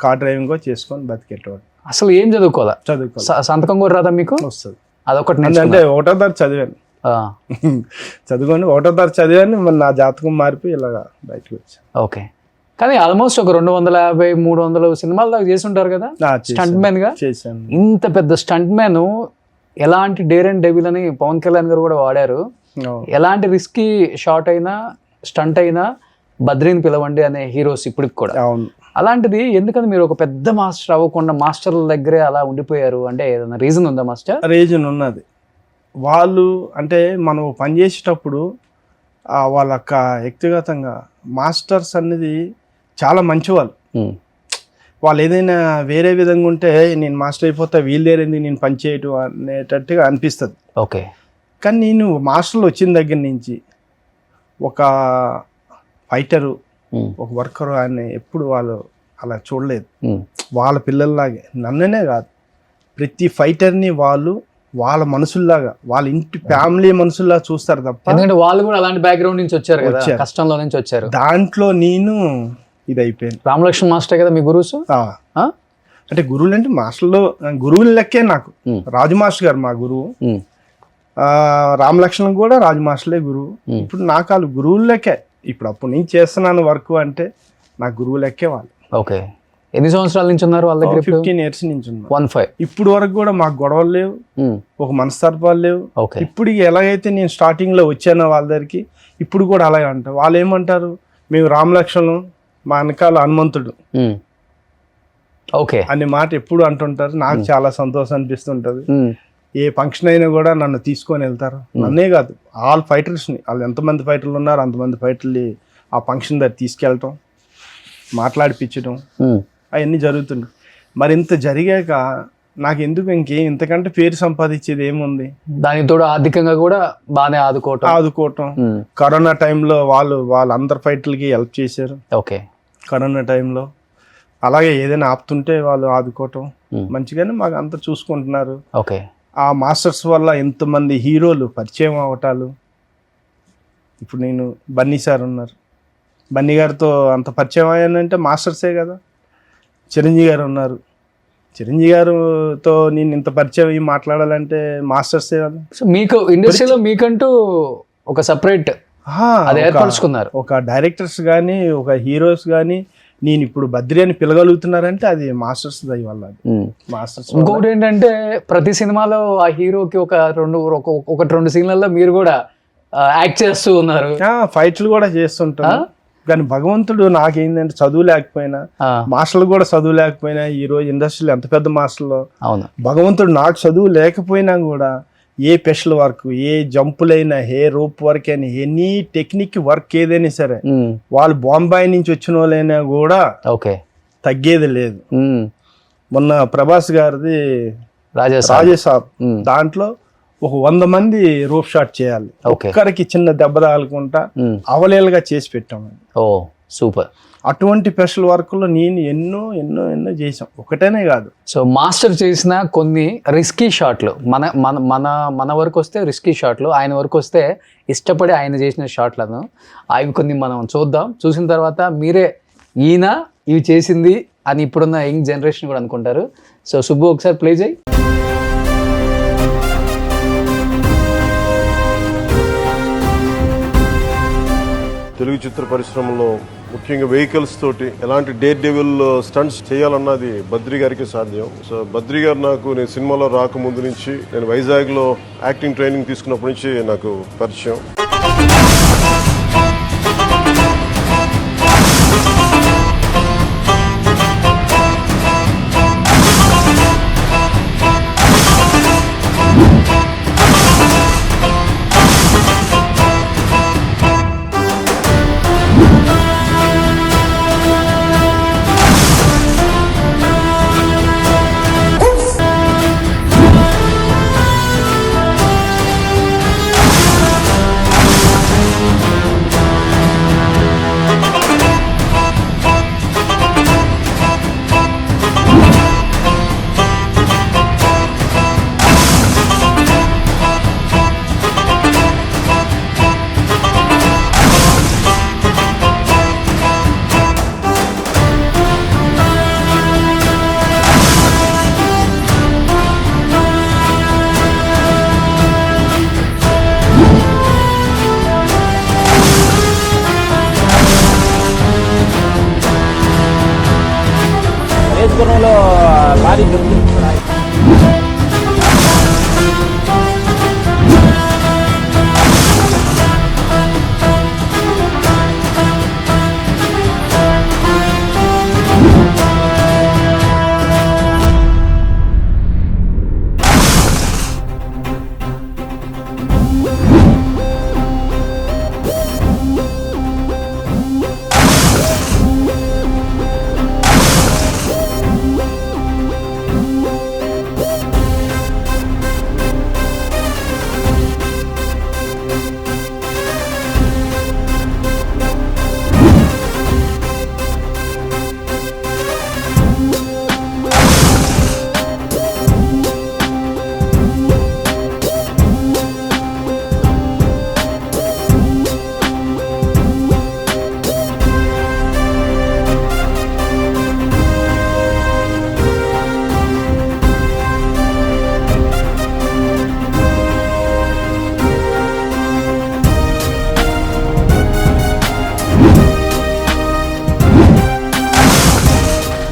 కార్ డ్రైవింగో చేసుకొని బతికేటోడు. అసలు ఏం చదువుకోవాలా? సంతకం కూడా రాదా మీకు? వస్తుంది. అదొకటి. అంటే ఒకటో తరగతి చదివాను, చదువుకొని ఒకటో తరగతి చదివాను. మరి నా జాతకం మారిపోయి ఇలాగా బయటకు వచ్చాను. ఓకే, కానీ ఆల్మోస్ట్ ఒక 250-300 సినిమాల దాకా చేసి ఉంటారు కదా స్టంట్ మ్యాన్ గా. చేశాను. ఇంత పెద్ద స్టంట్ మ్యాన్, ఎలాంటి డేర్ అండ్ డెవిల్ అని పవన్ కళ్యాణ్ గారు కూడా వాడారు. ఎలాంటి రిస్కీ షాట్ అయినా స్టంట్ అయినా బద్రీని పిలవండి అనే హీరోస్ ఇప్పటికి కూడా. అలాంటిది ఎందుకని మీరు ఒక పెద్ద మాస్టర్ అవ్వకుండా మాస్టర్ల దగ్గరే అలా ఉండిపోయారు? అంటే ఏదైనా రీజన్ ఉందా మాస్టర్? రీజన్ ఉన్నది. వాళ్ళు అంటే మనం పనిచేసేటప్పుడు వాళ్ళ వ్యక్తిగతంగా మాస్టర్స్ అనేది చాలా మంచివాళ్ళు. వాళ్ళు ఏదైనా వేరే విధంగా ఉంటే నేను మాస్టర్ అయిపోతా, వీళ్ళేరేంది నేను పని చేయటం అనేటట్టుగా అనిపిస్తుంది. ఓకే, కానీ నేను మాస్టర్లు వచ్చిన దగ్గర నుంచి ఒక ఫైటరు, ఒక వర్కరు ఆయన ఎప్పుడు వాళ్ళు అలా చూడలేదు. వాళ్ళ పిల్లల్లాగే, నన్ననే కాదు ప్రతి ఫైటర్ని వాళ్ళు వాళ్ళ మనుషుల్లాగా, వాళ్ళ ఇంటి ఫ్యామిలీ మనుషుల్లాగా చూస్తారు తప్ప. ఎందుకంటే వాళ్ళు కూడా అలాంటి బ్యాక్గ్రౌండ్ నుంచి వచ్చారు కదా, కష్టంలో నుంచి వచ్చారు. దాంట్లో నేను ఇది అయిపోయాను. రామలక్ష్మణ్ మాస్టర్ కదా మీ గురువు? అంటే గురువులు అంటే మాస్టర్లు గురువుల లెక్కే నాకు. రాజు మాస్టర్ గారు మా గురువు, రామలక్ష్మణ్ కూడా రాజు మాస్టర్లే గురువు. ఇప్పుడు నాకు వాళ్ళు గురువుల లెక్కే. ఇప్పుడు అప్పుడు నేను చేస్తున్నాను వర్క్ అంటే నాకు గురువు లెక్కే వాళ్ళు. ఓకే, ఎన్ని సంవత్సరాల నుంచి ఉన్నారు వాళ్ళ దగ్గర? 15 years నుంచి ఉన్నారు. 15. ఇప్పుడు వరకు కూడా మాకు గొడవలు లేవు, ఒక మనస్తత్వాలు లేవు. ఓకే, ఇప్పుడు ఎలాగైతే నేను స్టార్టింగ్ లో వచ్చానో వాళ్ళ దగ్గరికి, ఇప్పుడు కూడా అలాగే అంటారు. వాళ్ళు ఏమంటారు, మేము రామలక్ష్మణులు, మా వెనకాల హనుమంతుడు ఓకే అనే మాట ఎప్పుడు అంటుంటారు. నాకు చాలా సంతోషం అనిపిస్తుంటది. ఏ ఫంక్షన్ అయినా కూడా నన్ను తీసుకొని వెళ్తారు. నన్నే కాదు, ఆల్ ఫైటర్స్ని, వాళ్ళు ఎంతమంది ఫైటర్లు ఉన్నారు అంతమంది ఫైటర్లు ఆ ఫంక్షన్ దగ్గర తీసుకెళ్ళటం, మాట్లాడిపించడం, అవన్నీ జరుగుతున్నాయి. మరి ఇంత జరిగాక నాకు ఎందుకు ఇంతకంటే పేరు సంపాదించేది ఏముంది? దానితో ఆర్థికంగా కూడా బాగానే ఆదుకోవటం. కరోనా టైంలో వాళ్ళందరు ఫైటర్లకి హెల్ప్ చేశారు. ఓకే, కరోనా టైంలో అలాగే ఏదైనా ఆపుతుంటే వాళ్ళు ఆదుకోవటం మంచిగానే మాకు అంతా చూసుకుంటున్నారు. ఓకే, ఆ మాస్టర్స్ వల్ల ఎంతమంది హీరోలు పరిచయం అవటాలు. ఇప్పుడు నేను బన్నీ సార్ ఉన్నారు, బన్నీ గారితో అంత పరిచయం అయ్యానంటే మాస్టర్సే కదా. చిరంజీవి గారు ఉన్నారు, చిరంజీవి గారితో నేను ఇంత పరిచయం అయ్యి మాట్లాడాలంటే మాస్టర్సే కదా. సో మీకు ఇండస్ట్రీలో మీకంటూ ఒక సపరేట్ ఏర్పరచుకున్నారు. ఒక డైరెక్టర్స్ కానీ ఒక హీరోస్ కానీ నేను ఇప్పుడు బద్రి అని పిలగలుగుతున్నారంటే అది మాస్టర్స్ దయ వల్ల. మాస్టర్స్. ఇంకొకటి ఏంటంటే ప్రతి సినిమాలో ఆ హీరోకి ఒకటి రెండు సీన్లలో మీరు కూడా యాక్ట్ చేస్తూ ఉన్నారు, ఫైట్లు కూడా చేస్తుంటారు. కానీ భగవంతుడు నాకేంటంటే చదువు లేకపోయినా, మాస్టర్లు కూడా చదువు లేకపోయినా, ఈ రోజు ఇండస్ట్రీలో ఎంత పెద్ద మాస్టర్లు, భగవంతుడు నాకు చదువు లేకపోయినా కూడా ఏ స్పెషల్ వర్క్, ఏ జంపులైనా, ఏ రోప్ వర్క్ అయినా, ఎనీ టెక్నిక్ వర్క్ ఏదైనా సరే వాళ్ళు బాంబాయి నుంచి వచ్చిన వాళ్ళైనా కూడా తగ్గేది లేదు. మొన్న ప్రభాస్ గారిది రాజేసాబ్, దాంట్లో ఒక 100 మంది రోప్ షాట్ చేయాలి, ఒక్కరికి చిన్న దెబ్బ తగలకుండా అవలేలుగా చేసి పెట్టామండి. సూపర్. అటువంటి స్పెషల్ వర్క్లో నేను ఎన్నో ఎన్నో ఎన్నో చేసాం, ఒకటేనే కాదు. సో మాస్టర్ చేసిన కొన్ని రిస్కీ షాట్లు, మన వరకు వస్తే రిస్కీ షాట్లు, ఆయన వరకు వస్తే ఇష్టపడి ఆయన చేసిన షాట్లను అవి కొన్ని మనం చూద్దాం. చూసిన తర్వాత మీరే ఈయన ఇవి చేసింది అని ఇప్పుడున్న యంగ్ జనరేషన్ కూడా అనుకుంటారు. సో సుబ్బు ఒకసారి ప్లే చేయి. తెలుగు చిత్ర పరిశ్రమలో ముఖ్యంగా వెహికల్స్ తోటి ఎలాంటి డేర్ డెవిల్ స్టంట్స్ చేయాలన్నది బద్రి గారికి సాధ్యం. సో బద్రి గారు నాకు నేను సినిమాలో రాకముందు నుంచి, నేను వైజాగ్ లో యాక్టింగ్ ట్రైనింగ్ తీసుకున్నప్పటి నుంచి నాకు పరిచయం.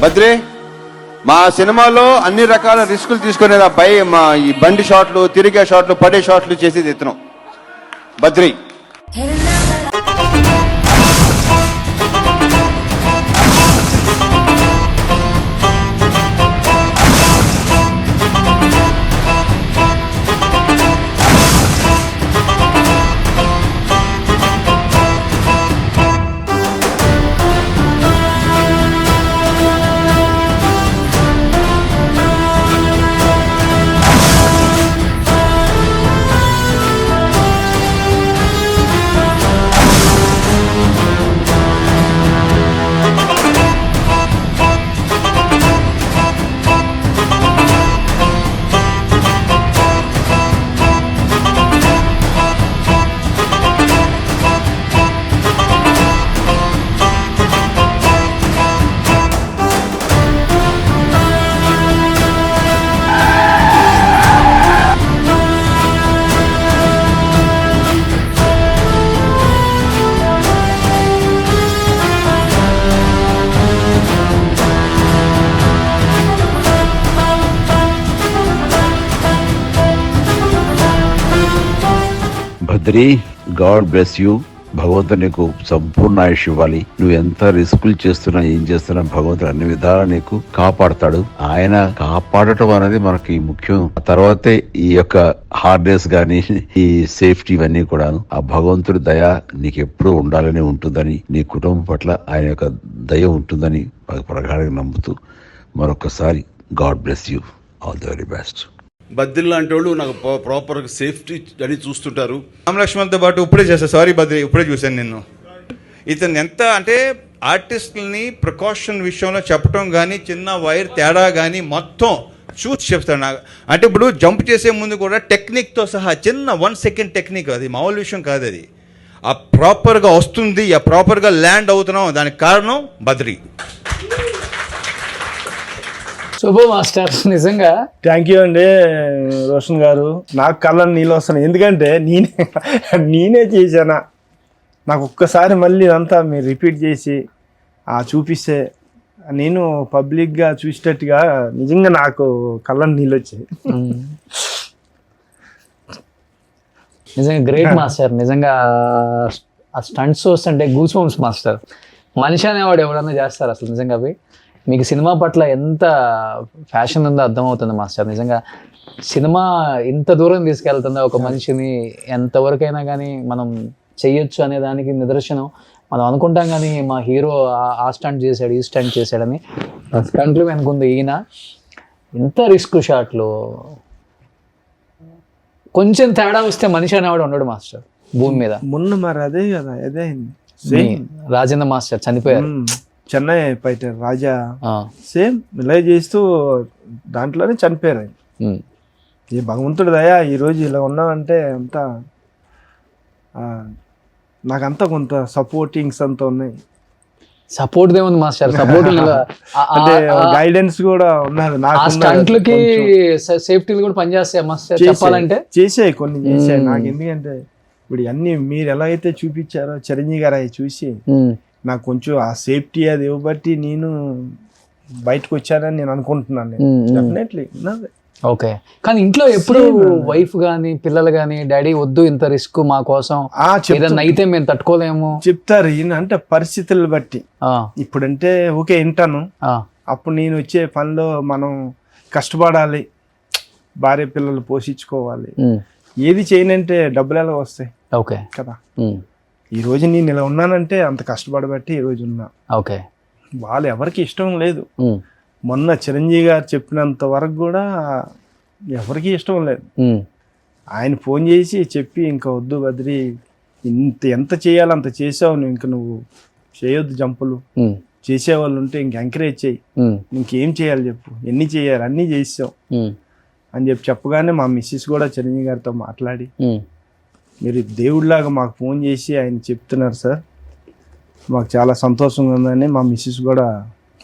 బద్రి, మా సినిమాలో అన్ని రకాల రిస్కులు తీసుకునేది అబ్బాయి. మా ఈ బండి షాట్లు, తిరిగే షాట్లు, పడే షాట్లు చేసేది ఇతను Badri. Badri, God bless you. భగవంతుడు నీకు సంపూర్ణ ఆయుష్ ఇవ్వాలి. నువ్వు ఎంత రిస్కులు చేస్తున్నా, ఏం చేస్తున్నా, భగవంతుడు అన్ని విధాలా నీకు కాపాడతాడు. ఆయన కాపాడటం అనేది మనకి ముఖ్యం. ఆ తర్వాతే ఈ యొక్క హార్డ్నెస్ గానీ, ఈ సేఫ్టీ ఇవన్నీ కూడాను. ఆ భగవంతుడి దయ నీకు ఎప్పుడూ ఉండాలని ఉంటుందని, నీ కుటుంబం పట్ల ఆయన యొక్క దయ ఉంటుందని ప్రగాఢంగా నమ్ముతూ మరొకసారి God bless you. All the very best. Badri లాంటి వాళ్ళు నాకు ప్రాపర్ సేఫ్టీ అని చూస్తుంటారు. రామలక్ష్మణ్తో పాటు ఇప్పుడే చేస్తా. సారీ బద్రి, ఇప్పుడే చూశాను నిన్ను. ఇతను ఎంత అంటే ఆర్టిస్టులని ప్రికాషన్ విషయంలో చెప్పడం కానీ, చిన్న వైర్ తేడా కానీ మొత్తం చూసి చెప్తాడు నాకు. అంటే ఇప్పుడు జంప్ చేసే ముందు కూడా టెక్నిక్తో సహా చిన్న 1 సెకండ్ టెక్నిక్, అది మామూలు విషయం కాదు. అది ఆ ప్రాపర్గా వస్తుంది, ఆ ప్రాపర్గా ల్యాండ్ అవుతున్నాం, దానికి కారణం బద్రి. శుభ మాస్టర్ నిజంగా థ్యాంక్ యూ అండి రోషన్ గారు. నాకు కళ్ళని నీళ్ళు వస్తున్నాయి, ఎందుకంటే నేనే చేశానా. నాకు ఒక్కసారి మళ్ళీ ఇదంతా మీరు రిపీట్ చేసి చూపిస్తే నేను పబ్లిక్గా చూసేటట్టుగా నిజంగా నాకు కళ్ళని నీళ్ళు వచ్చాయి. నిజంగా గ్రేట్ మాస్టర్. నిజంగా ఆ స్టంట్స్ చూస్తుంటే గూస్ బంప్స్ మాస్టర్. మనిషి అనేవాడు ఎవడన్నా చేస్తారు అసలు నిజంగా. అవి మీకు సినిమా పట్ల ఎంత ఫ్యాషన్ ఉందో అర్థమవుతుంది మాస్టర్. నిజంగా సినిమా ఇంత దూరం తీసుకెళ్తుందో ఒక మనిషిని, ఎంతవరకైనా కానీ మనం చెయ్యొచ్చు అనే దానికి నిదర్శనం. మనం అనుకుంటాం కానీ మా హీరో ఆ స్టంట్ చేశాడు, ఈ స్టంట్ చేశాడని. ఆ స్టంట్లు వెనుకుంది ఈయన. ఇంత రిస్క్ షాట్లు, కొంచెం తేడా వస్తే మనిషి అనేవాడు ఉండడు మాస్టర్ భూమి మీద. మొన్న మరి అదే కదా, అదే రాజేంద్ర మాస్టర్ చనిపోయారు. చెన్నై ఫైటర్ రాజా సేమ్ ఇలా చేస్తూ దాంట్లోనే చనిపోయారు ఆయన. ఈ భగవంతుడి దయా ఈరోజు ఇలా ఉన్నామంటే అంతా నాకంతా కొంత సపోర్టింగ్స్ అంతా ఉన్నాయి. సపోర్ట్ దేముంది మాస్టర్, సపోర్ట్ అంటే గైడెన్స్ కూడా ఉన్నది. స్టంట్లకి సేఫ్టీలు కూడా పనిచేస్తాయి మాస్టర్ చెప్పాలంటే. చేసాయి కొన్ని చేసాయి నాకు, ఎందుకంటే ఇప్పుడు అన్ని మీరు ఎలా అయితే చూపించారో చిరంజీవి గారు అవి చూసి నాకు కొంచెం ఆ సేఫ్టీ అది ఇవ్వబట్టి నేను బయటకు వచ్చానని నేను అనుకుంటున్నాను. Definitely okay. కానీ ఇంట్లో ఎప్పుడు వైఫ్ గానీ పిల్లలు గానీ డాడీ వద్దు ఇంత రిస్క్ మా కోసం, ఏదన్నా అయితే మేము తట్టుకోలేము చెప్తారు. ఈయన అంటే పరిస్థితులు బట్టి ఇప్పుడంటే ఓకే వింటాను, అప్పుడు నేను వచ్చే పనిలో మనం కష్టపడాలి, భార్య పిల్లలు పోషించుకోవాలి, ఏది చేయనంటే డబ్బులు ఎలా వస్తాయి. ఓకే కదా, ఈ రోజు నేను ఇలా ఉన్నానంటే అంత కష్టపడబట్టి ఈ రోజు ఉన్నా. ఓకే. వాళ్ళు ఎవరికి ఇష్టం లేదు. మొన్న చిరంజీవి గారు చెప్పినంత వరకు కూడా ఎవరికి ఇష్టం లేదు. ఆయన ఫోన్ చేసి చెప్పి ఇంకా వద్దు బద్రి, ఎంత చేయాలో అంత చేసావు నువ్వు, ఇంక నువ్వు చేయొద్దు జంపులు, చేసేవాళ్ళు ఉంటే ఇంక ఎంకరేజ్ చేయి, ఇంకేం చేయాలి చెప్పు, ఎన్ని చేయాలి అన్నీ చేసావు అని చెప్పగానే మా మిస్సెస్ కూడా చిరంజీవి గారితో మాట్లాడి మీరు దేవుడిలాగా మాకు ఫోన్ చేసి ఆయన చెప్తున్నారు సార్, మాకు చాలా సంతోషంగా ఉందని మా మిస్సెస్ కూడా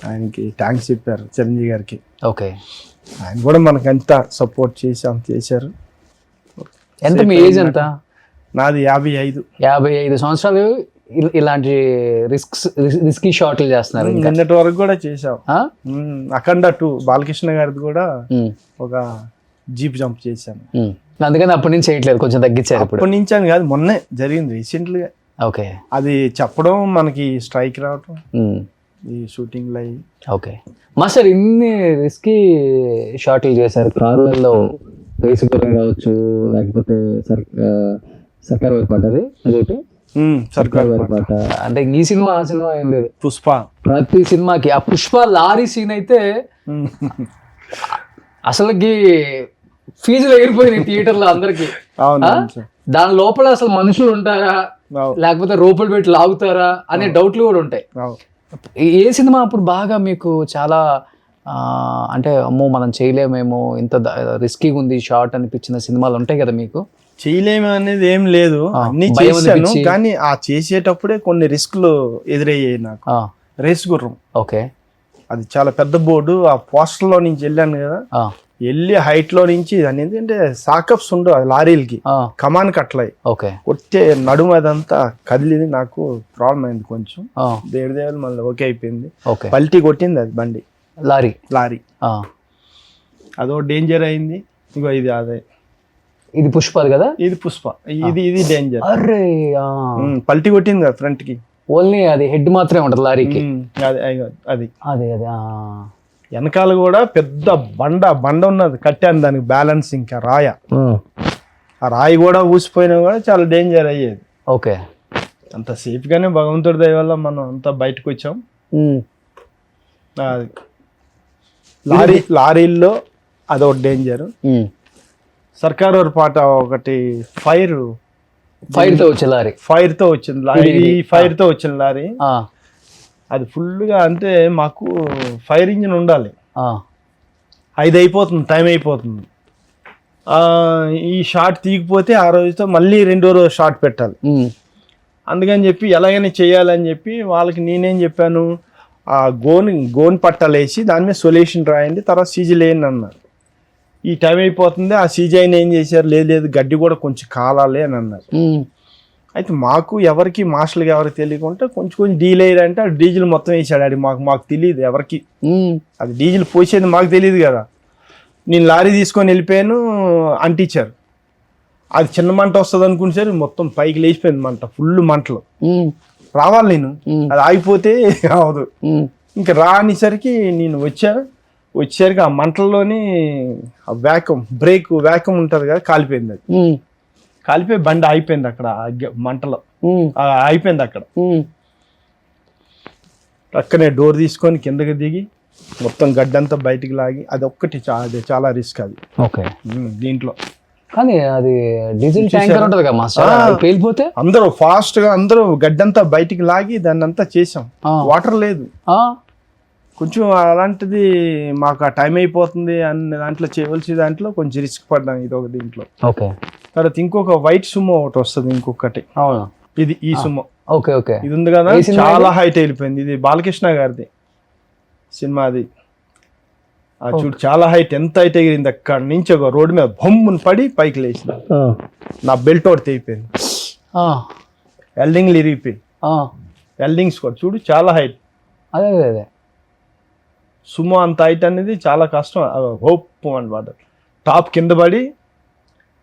ఆయనకి థ్యాంక్స్ చెప్పారు చిరంజీవి గారికి. ఓకే. ఆయన కూడా మనకు అంత సపోర్ట్ చేసి అంత చేశారు. ఎంత మీ ఏజ్ ఎంత? నాది 55. 55 సంవత్సరాలు ఇలాంటి రిస్కీ షాట్లు చేస్తున్నారు. నిన్నటి వరకు కూడా చేసాం. అఖండ 2 బాలకృష్ణ గారిది కూడా ఒక జీప్ జంప్ చేశాను. అందుకని అప్పటి నుంచి చేయట్లేదు, కొంచెం తగ్గించారు. అప్పటి నుంచి అని కాదు, మొన్నే జరిగింది రీసెంట్గా. ఓకే. అది చెప్పడం మనకి స్ట్రైక్ రావటం ఈ షూటింగ్ లో. ఓకే మాస్టర్, ఇన్ని రిస్కీ షాట్లు చేశారు. కార్లలో రేసుగుర్రం కావచ్చు, లేకపోతే సర్కార్ వైపాట, అది అదొకటి సర్కార్ వైపాట. అంటే ఈ సినిమా ఆ సినిమా ఏం లేదు, పుష్ప. ప్రతి సినిమాకి ఆ పుష్ప లారీ సీన్ అయితే అసలుకి ఫీజులు ఎగిరిపోయినాయి థియేటర్లో అందరికి. దాని లోపల అసలు మనుషులు ఉంటారా లేకపోతే రూపాయలు పెట్టి లాగుతారా అనే డౌట్లు కూడా ఉంటాయి. ఏ సినిమా అప్పుడు బాగా మీకు చాలా అంటే అమ్మో మనం చేయలేమేమో, ఇంత రిస్కీగా ఉంది షార్ట్ అనిపించిన సినిమాలు ఉంటాయి కదా మీకు? చేయలేము అనేది ఏం లేదు, అన్ని చేశాను, కానీ ఆ చేసేటప్పుడే కొన్ని రిస్క్లు ఎదురయ్యాయి నాకు. రేస్ గుర్రం, ఓకే, అది చాలా పెద్ద బోర్డు. ఆ పోస్టర్ లో నుంచి వెళ్ళాను కదా, వెళ్ళి హైట్ లో నుంచి దాని ఏంటంటే సాకప్స్ ఉండవు అది లారీలకి, కమాన్ కట్లయి, కొట్టే నడుము అదంతా కదిలింది. నాకు ప్రాబ్లం అయింది కొంచెం, దేవుడు మళ్ళీ ఓకే అయిపోయింది. పల్టీ కొట్టింది అది బండి, లారీ అదో డేంజర్ అయింది. ఇంకో ఇది అదే, ఇది పుష్ప కదా, ఇది పుష్ప, ఇది డేంజర్. పల్టీ కొట్టింది కదా ఫ్రంట్ కి, ఓన్లీ అది హెడ్ మాత్రమే ఉంటుంది లారీకి. అది వెనకాల కూడా పెద్ద బండ ఉన్నది, కట్టాను దానికి బ్యాలెన్స్. ఇంకా ఆ రాయి కూడా ఊసిపోయినా కూడా చాలా డేంజర్ అయ్యేది. ఓకే, అంత సేఫ్ గానే భగవంతుడి దయ వల్ల మనం అంతా బయటకు వచ్చాం. లారీల్లో అదొకటి డేంజర్. సర్కార్ పాట ఒకటి ఫైర్ తో వచ్చింది లారీ, ఫైర్ తో వచ్చిన లారీ. అది ఫుల్గా అంటే మాకు ఫైర్ ఇంజిన్ ఉండాలి. 5 అయిపోతుంది, టైం అయిపోతుంది. ఈ షాట్ తీగిపోతే ఆ రోజుతో మళ్ళీ 2వ రోజు షాట్ పెట్టాలి. అందుకని చెప్పి ఎలాగైనా చేయాలని చెప్పి వాళ్ళకి నేనేం చెప్పాను, ఆ గోన్ పట్టాలేసి దాని మీద సొల్యూషన్ రాయండి, తర్వాత సీజీ లేని అన్నారు. ఈ టైం అయిపోతుంది, ఆ సీజీ అయిన ఏం చేశారు, లేదు గడ్డి కూడా కొంచెం కాలాలి అని అన్నారు. అయితే మాకు ఎవరికి మాస్టర్కి ఎవరికి తెలియకుండా కొంచెం డీల్ అయ్యారంటే ఆ డీజిల్ మొత్తం వేసాడు. అది మాకు తెలియదు ఎవరికి, అది డీజిల్ పోసేది మాకు తెలియదు కదా. నేను లారీ తీసుకొని వెళ్ళిపోయాను, అంటించారు. అది చిన్న మంట వస్తుంది అనుకునేసరి మొత్తం పైకి లేచిపోయింది మంట, ఫుల్ మంటలు. రావాలి నేను, అది ఆగిపోతే అవదు. ఇంకా రానిసరికి నేను వచ్చేసరికి ఆ మంటల్లోని ఆ బ్రేక్ వ్యాక్యూమ్ ఉంటుంది కదా, కాలిపోయింది. అది కాలిపోయి బండి ఆగిపోయింది అక్కడ మంటలో, ఆగిపోయింది అక్కడ. పక్కనే డోర్ తీసుకొని కిందకి దిగి మొత్తం గడ్డంతా బయటికి లాగి, అది ఒక్కటి చాలా రిస్క్ అది. ఓకే. దీంట్లో కానీ అది డీజిల్ ట్యాంకర్ ఉంటుంది కదా మాస్టర్, పేలిపోతే అందరూ ఫాస్ట్ గా అందరూ గడ్డంతా బయటికి లాగి దాన్ని అంతా చేసాం. వాటర్ లేదు కొంచెం, అలాంటిది మాకు ఆ టైం అయిపోతుంది అన్న దాంట్లో చేయవలసి దాంట్లో కొంచెం రిస్క్ పడ్డాం. ఇది ఒక దీంట్లో. ఓకే. తర్వాత ఇంకొక వైట్ సుమో ఒకటి వస్తుంది, ఇంకొకటి. అవును, ఇది ఈ సుమో. Okay okay. ఇది ఉంది కదా, చాలా హైట్ వెళ్ళిపోయింది. ఇది బాలకృష్ణ గారిది సినిమా. అది చూడు చాలా హైట్, ఎంత హైట్ ఎగిరింది. అక్కడ నుంచి ఒక రోడ్డు మీద బొమ్మను పడి పైకి లేచిన, నా బెల్ట్ ఒకటి తెగిపోయింది, వెల్డింగ్లు ఇరిగిపోయి, వెల్డింగ్స్ కూడా చూడు చాలా హైట్. అదే అదే సుమో అంత హైట్ అనేది చాలా కష్టం. హోప్ అనమాట. టాప్ కింద పడి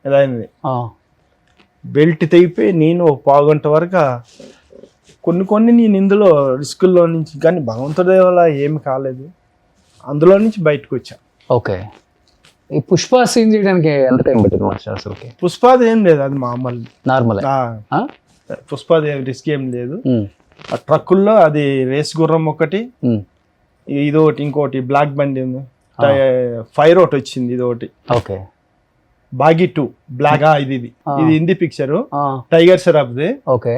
ఇదైంది, బెల్ట్ తెగిపోయి నేను ఒక పావుగంట వరకు కొన్ని నేను ఇందులో రిస్కుల్లో నుంచి, కానీ భగవంతుడి వల్ల ఏమి కాలేదు, అందులో నుంచి బయటకు వచ్చా. ఓకే. ఈ పుష్ప సీన్ చేయడానికి ఎంత టైం పట్టింది మాస్టర్ అసలుకి? పుష్పాది ఏం లేదు, అది మామూలు నార్మల్. పుష్పాది రిస్క్ ఏం లేదు. ఆ ట్రక్కుల్లో అది రేస్ గుర్రం ఒకటి, ఇది ఒకటి, ఇంకోటి బ్లాక్ బండి ఉంది, ఫైర్ ఒకటి వచ్చింది, ఇది ఒకటి. ఓకే. బాగి 2 బ్లాక్. ఇది హిందీ పిక్చర్, టైగర్ షరాఫ్ది. ఓకే.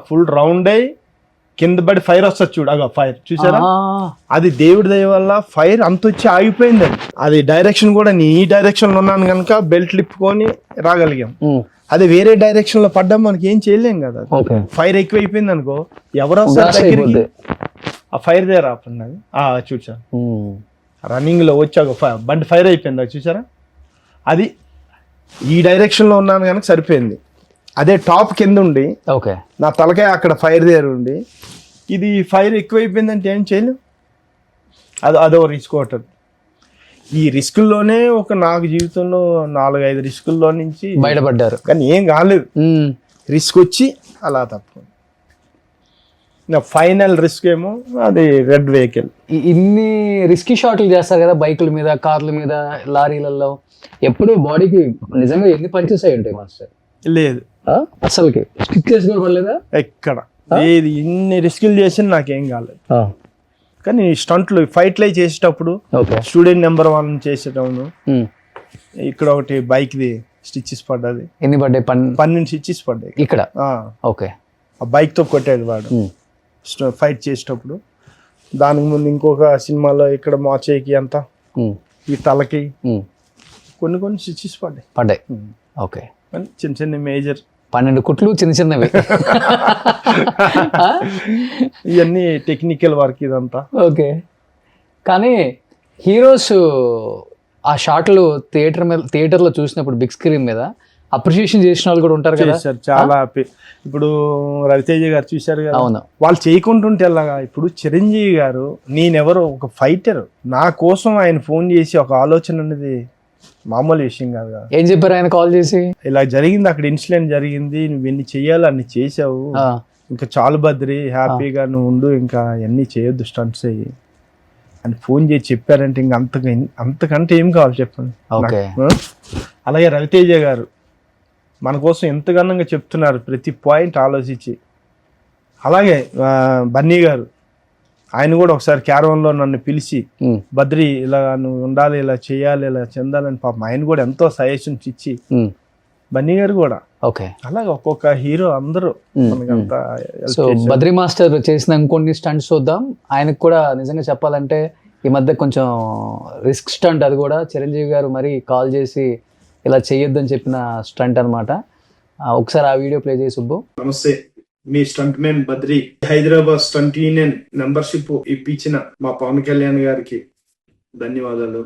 ఫుల్ రౌండ్ అయ్యి కింద పడి ఫైర్ వస్తుంది చూడు, అగో ఫైర్ చూసారా, అది దేవుడి దయ వల్ల ఫైర్ అంత వచ్చి ఆగిపోయింది. అది డైరెక్షన్ కూడా నీ ఈ డైరెక్షన్ లో ఉన్నాను కనుక బెల్ట్ లిప్పుకొని రాగలిగాం. అది వేరే డైరెక్షన్ లో పడ్డా మనకి ఏం చేయలేం కదా. ఫైర్ ఎక్కువ అయిపోయింది అనుకో, ఎవరు వస్తారు దగ్గరికి, ఆ ఫైర్ దగ్గర ఆపండి. చూసా రన్నింగ్ లో వచ్చాక బండి ఫైర్ అయిపోయింది, అది చూసారా. అది ఈ డైరెక్షన్ లో ఉన్నాను కనుక సరిపోయింది. అదే టాప్ కింద ఉండి నా తలకాయ అక్కడ ఫైర్ దగ్గర ఉండి, ఇది ఫైర్ ఎక్కువైపోయిందంటే ఏం చేయలేం. అదో రిస్క్ ఒకటి. ఈ రిస్కుల్లోనే నాకు జీవితంలో 4-5 రిస్కుల్లో నుంచి బయటపడ్డారు, కానీ ఏం కాలేదు. రిస్క్ వచ్చి అలా తప్పు. ఫైనల్ రిస్క్ ఏమో అది రెడ్ వెహికల్. ఇన్ని రిస్కీ షాట్లు చేస్తారు కదా బైకుల మీద, కార్ల మీద, లారీలలో, ఎప్పుడు బాడీకి నిజంగా ఎన్ని పంచెస్ అయి ఉంటాయి మాస్టర్? లేదు అసలుకి స్టిచ్చెస్ కూడా పడలేదా ఎక్కడ? ఏది ఇన్ని రిస్కులు చేసి నాకేం కాలేదు. కానీ స్టంట్లు ఫైట్లు చేసేటప్పుడు స్టూడెంట్ నెంబర్ 1 చేసేటప్పుడు ఇక్కడ ఒకటి బైక్ ది స్టిచ్చెస్ పడ్డది. ఎన్ని పడ్డాయి? 12 స్టిచ్చెస్ పడ్డాయి ఇక్కడ. ఓకే. ఆ బైక్ తో కొట్టాడు వాడు ఫైట్ చేసేటప్పుడు. దానికి ముందు ఇంకొక సినిమాలో ఇక్కడ మోచేయికి అంతా, ఈ తలకి కొన్ని స్టిచ్చెస్ పడ్డాయి. ఓకే. చిన్న చిన్న మేజర్ 12 కుట్లు చిన్న చిన్నవి. ఇవన్నీ టెక్నికల్ వర్క్ ఇదంతా. కానీ హీరోస్ ఆ షాట్లు థియేటర్లో చూసినప్పుడు బిగ్ స్క్రీన్ మీద అప్రిషియేషన్ చేసిన వాళ్ళు కూడా ఉంటారు కదా. చాలా ఇప్పుడు రవితేజ గారు చూశారు కదా, అవును, వాళ్ళు చేయకుంటుంటే ఎలాగా. ఇప్పుడు చిరంజీవి గారు, నేనెవరో ఒక ఫైటర్, నా కోసం ఆయన ఫోన్ చేసి ఒక ఆలోచన అనేది మామూలు విషయం కాదు కదా. ఏం చెప్పారు ఆయన కాల్ చేసి? ఇలా జరిగింది, అక్కడ ఇన్సిడెంట్ జరిగింది, నువ్వు ఎన్ని చెయ్యాలి అన్ని చేసావు, ఇంకా చాలు బద్రి, హ్యాపీగా నువ్వు ఉండు, ఇంకా అన్ని చేయొద్దు, స్టంట్స్ అయ్యి అని ఫోన్ చేసి చెప్పారంటే ఇంకా అంతకంటే ఏం కావాలి చెప్పండి. అలాగే రవితేజ గారు మన కోసం ఎంత ఘనంగా చెప్తున్నారు, ప్రతి పాయింట్ ఆలోచించి. అలాగే బన్నీ గారు, ఆయన కూడా ఒకసారి క్యారవన్లో నన్ను పిలిచి, బద్రి ఇలా నువ్వు ఉండాలి, ఇలా చేయాలి, ఇలా చెందాలని పాపం ఆయన కూడా ఎంతో సజెషన్స్ ఇచ్చి, బన్నీ గారు కూడా. అలాగే ఒక్కొక్క హీరో అందరూ మనకంతా. సో బద్రి మాస్టర్ చేసిన ఇంకొన్ని స్టంట్స్ చూద్దాం. ఆయనకు కూడా నిజంగా చెప్పాలంటే ఈ మధ్య కొంచెం రిస్క్ స్టంట్, అది కూడా చిరంజీవి గారు మరీ కాల్ చేసి ఇలా చేయొద్దని చెప్పిన స్టంట్ అనమాట. ఒకసారి ఆ వీడియో ప్లే చేసి సుబ్బు. నమస్తే, మీ stunt man Badri, Hyderabad stunt union membership ఇప్పించిన మా పవన్ కళ్యాణ్ గారికి ధన్యవాదాలు.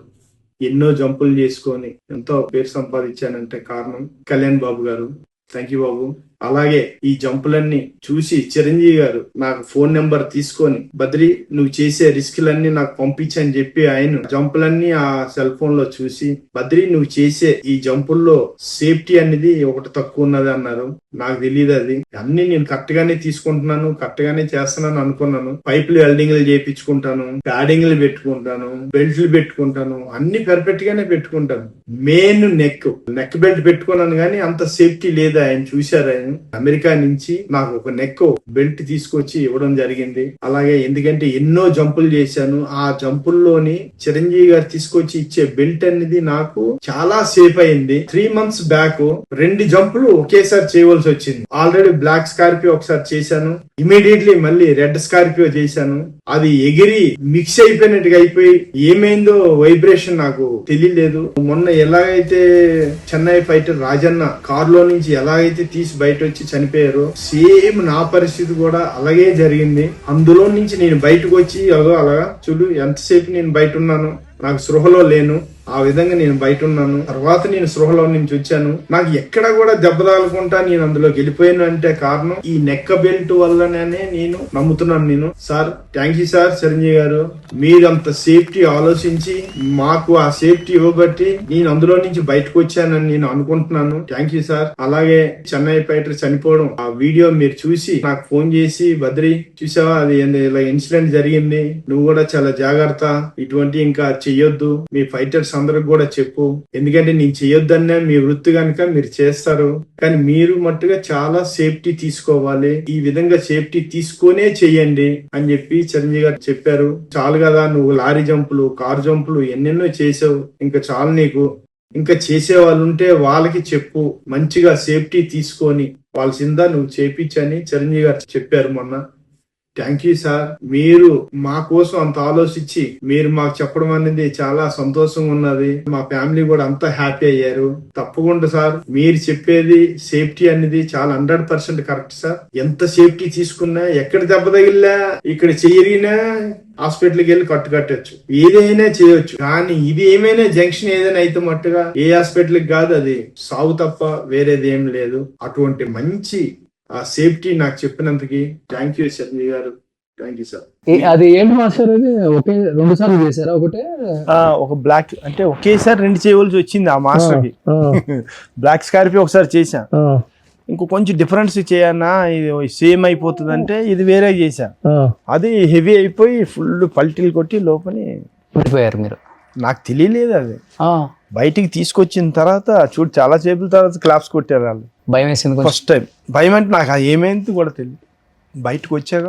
ఎన్నో జంపులు చేసుకొని ఎంతో పేరు సంపాదించానంటే కారణం కళ్యాణ్ బాబు గారు. థ్యాంక్ యూ బాబు. అలాగే ఈ జంపులన్నీ చూసి చిరంజీవి గారు నాకు ఫోన్ నెంబర్ తీసుకొని, బద్రి నువ్వు చేసే రిస్క్లన్నీ నాకు పంపించని చెప్పి ఆయన జంపులన్నీ ఆ సెల్ ఫోన్ లో చూసి, బద్రి నువ్వు చేసే ఈ జంపుల్లో సేఫ్టీ అనేది ఒకటి తక్కువ ఉన్నది అన్నారు. నాకు తెలియదు అది. అన్ని నేను కరెక్ట్ గానే తీసుకుంటున్నాను, కరెక్ట్ గానే చేస్తున్నాను అనుకున్నాను. పైపులు వెల్డింగ్లు చేయించుకుంటాను, ప్యాడింగ్లు పెట్టుకుంటాను, బెల్ట్లు పెట్టుకుంటాను, అన్ని పర్ఫెక్ట్ గానే పెట్టుకుంటాను. మెయిన్ నెక్ బెల్ట్ పెట్టుకున్నాను కానీ అంత సేఫ్టీ లేదు. ఆయన చూశారు, ఆయన అమెరికా నుంచి నాకు ఒక నెక్ బెల్ట్ తీసుకొచ్చి ఇవ్వడం జరిగింది. అలాగే ఎందుకంటే ఎన్నో జంపులు చేశాను, ఆ జంపుల్లోని చిరంజీవి గారు తీసుకొచ్చి ఇచ్చే బెల్ట్ అనేది నాకు చాలా సేఫ్ అయింది. 3 months బ్యాక్ 2 జంపులు ఒకేసారి చేయవలసి వచ్చింది. ఆల్రెడీ బ్లాక్ స్కార్పియో ఒకసారి చేశాను, ఇమీడియట్లీ మళ్ళీ రెడ్ స్కార్పియో చేశాను. అది ఎగిరి మిక్స్ అయిపోయినట్టుగా అయిపోయి ఏమైందో వైబ్రేషన్ నాకు తెలియలేదు. మొన్న ఎలాగైతే చెన్నై ఫైటర్ రాజన్న కారులో నుంచి ఎలాగైతే తీసి బయట వచ్చి చనిపోయారో, సేమ్ నా పరిస్థితి కూడా అలాగే జరిగింది. అందులో నుంచి నేను బయటకు వచ్చి అలాగా చూడు ఎంతసేపు నేను బయట ఉన్నాను, నాకు స్పృహలో లేను, ఆ విధంగా నేను బయట ఉన్నాను. తర్వాత నేను స్పృహలో నుంచి వచ్చాను. నాకు ఎక్కడ కూడా దెబ్బ తగలకుండా నేను అందులోకి వెళ్ళిపోయాను అంటే కారణం ఈ నెక్ బెల్ట్ వల్లనే నేను నమ్ముతున్నాను. నేను sir thank you sir Chiranjeevi గారు, మీరు అంత సేఫ్టీ ఆలోచించి మాకు ఆ సేఫ్టీ ఇవ్వబట్టి నేను అందులో నుంచి బయటకు వచ్చానని నేను అనుకుంటున్నాను. Thank you sir. అలాగే చెన్నై ఫైటర్ చనిపోవడం ఆ వీడియో మీరు చూసి నాకు ఫోన్ చేసి, బద్రి చూసావా అది ఇలా ఇన్సిడెంట్ జరిగింది, నువ్వు కూడా చాలా జాగ్రత్త, ఇటువంటి ఇంకా చెయ్యొద్దు, మీ ఫైటర్స్ అందరికి కూడా చెప్పు, ఎందుకంటే నేను చెయ్యొద్దనే మీ వృత్తి కనుక మీరు చేస్తారు, కానీ మీరు మట్టుగా చాలా సేఫ్టీ తీసుకోవాలి, ఈ విధంగా సేఫ్టీ తీసుకొనే చెయ్యండి అని చెప్పి చిరంజీవి గారు చెప్పారు. చాలు కదా, నువ్వు లారీ జంపులు, కారు జంపులు ఎన్నెన్నో చేసావు, ఇంకా చాలు నీకు, ఇంకా చేసే వాళ్ళు ఉంటే వాళ్ళకి చెప్పు, మంచిగా సేఫ్టీ తీసుకొని వాళ్ళసిందా నువ్వు చేపించని చిరంజీవి గారు చెప్పారు మొన్న. Thank you sir. మీరు మా కోసం అంత ఆలోచించి మీరు మాకు చెప్పడం అనేది చాలా సంతోషంగా ఉన్నది. మా ఫ్యామిలీ కూడా అంతా హ్యాపీ అయ్యారు. తప్పకుండా సార్, మీరు చెప్పేది సేఫ్టీ అనేది చాలా 100% కరెక్ట్ సార్. ఎంత సేఫ్టీ తీసుకున్నా, ఎక్కడ దెబ్బ తగిలినా, ఇక్కడ చెయ్యరిగినా హాస్పిటల్కి వెళ్ళి కట్టచ్చు, ఏదైనా చేయొచ్చు. కానీ ఇది ఏమైనా జంక్షన్ ఏదైనా అయితే మట్టుగా ఏ హాస్పిటల్కి కాదు, అది సాగు తప్ప వేరేది ఏం లేదు. అటువంటి మంచి ఆ సేఫ్టీ నాకు చెప్పినందుకు థ్యాంక్ యూ చిరంజీవి గారు. Thank you sir. అది ఏంటి మాస్టర్, అది ఒకే 2 సార్లు చేశారా? ఒకటే ఒక బ్లాక్ అంటే ఒకేసారి 2 చేయవలసి వచ్చింది ఆ మాస్టర్ కి. బ్లాక్ స్కార్పియో ఒకసారి చేశా, ఇంకో కొంచెం డిఫరెన్స్ చేయన్నా ఇది సేమ్ అయిపోతుంది అంటే ఇది వేరే చేశా, అది హెవీ అయిపోయి ఫుల్ పల్టీలు కొట్టి లోపలి పడిపోయారు మీరు. నాకు తెలియలేదు అది. బయటికి తీసుకొచ్చిన తర్వాత చూడు చాలా సేపుల తర్వాత క్లాప్స్ కొట్టారు వాళ్ళు. భయం వేసింది ఫస్ట్ టైం. భయం అంటే నాకు అది ఏమైంది కూడా తెలియదు. బయటకు వచ్చాక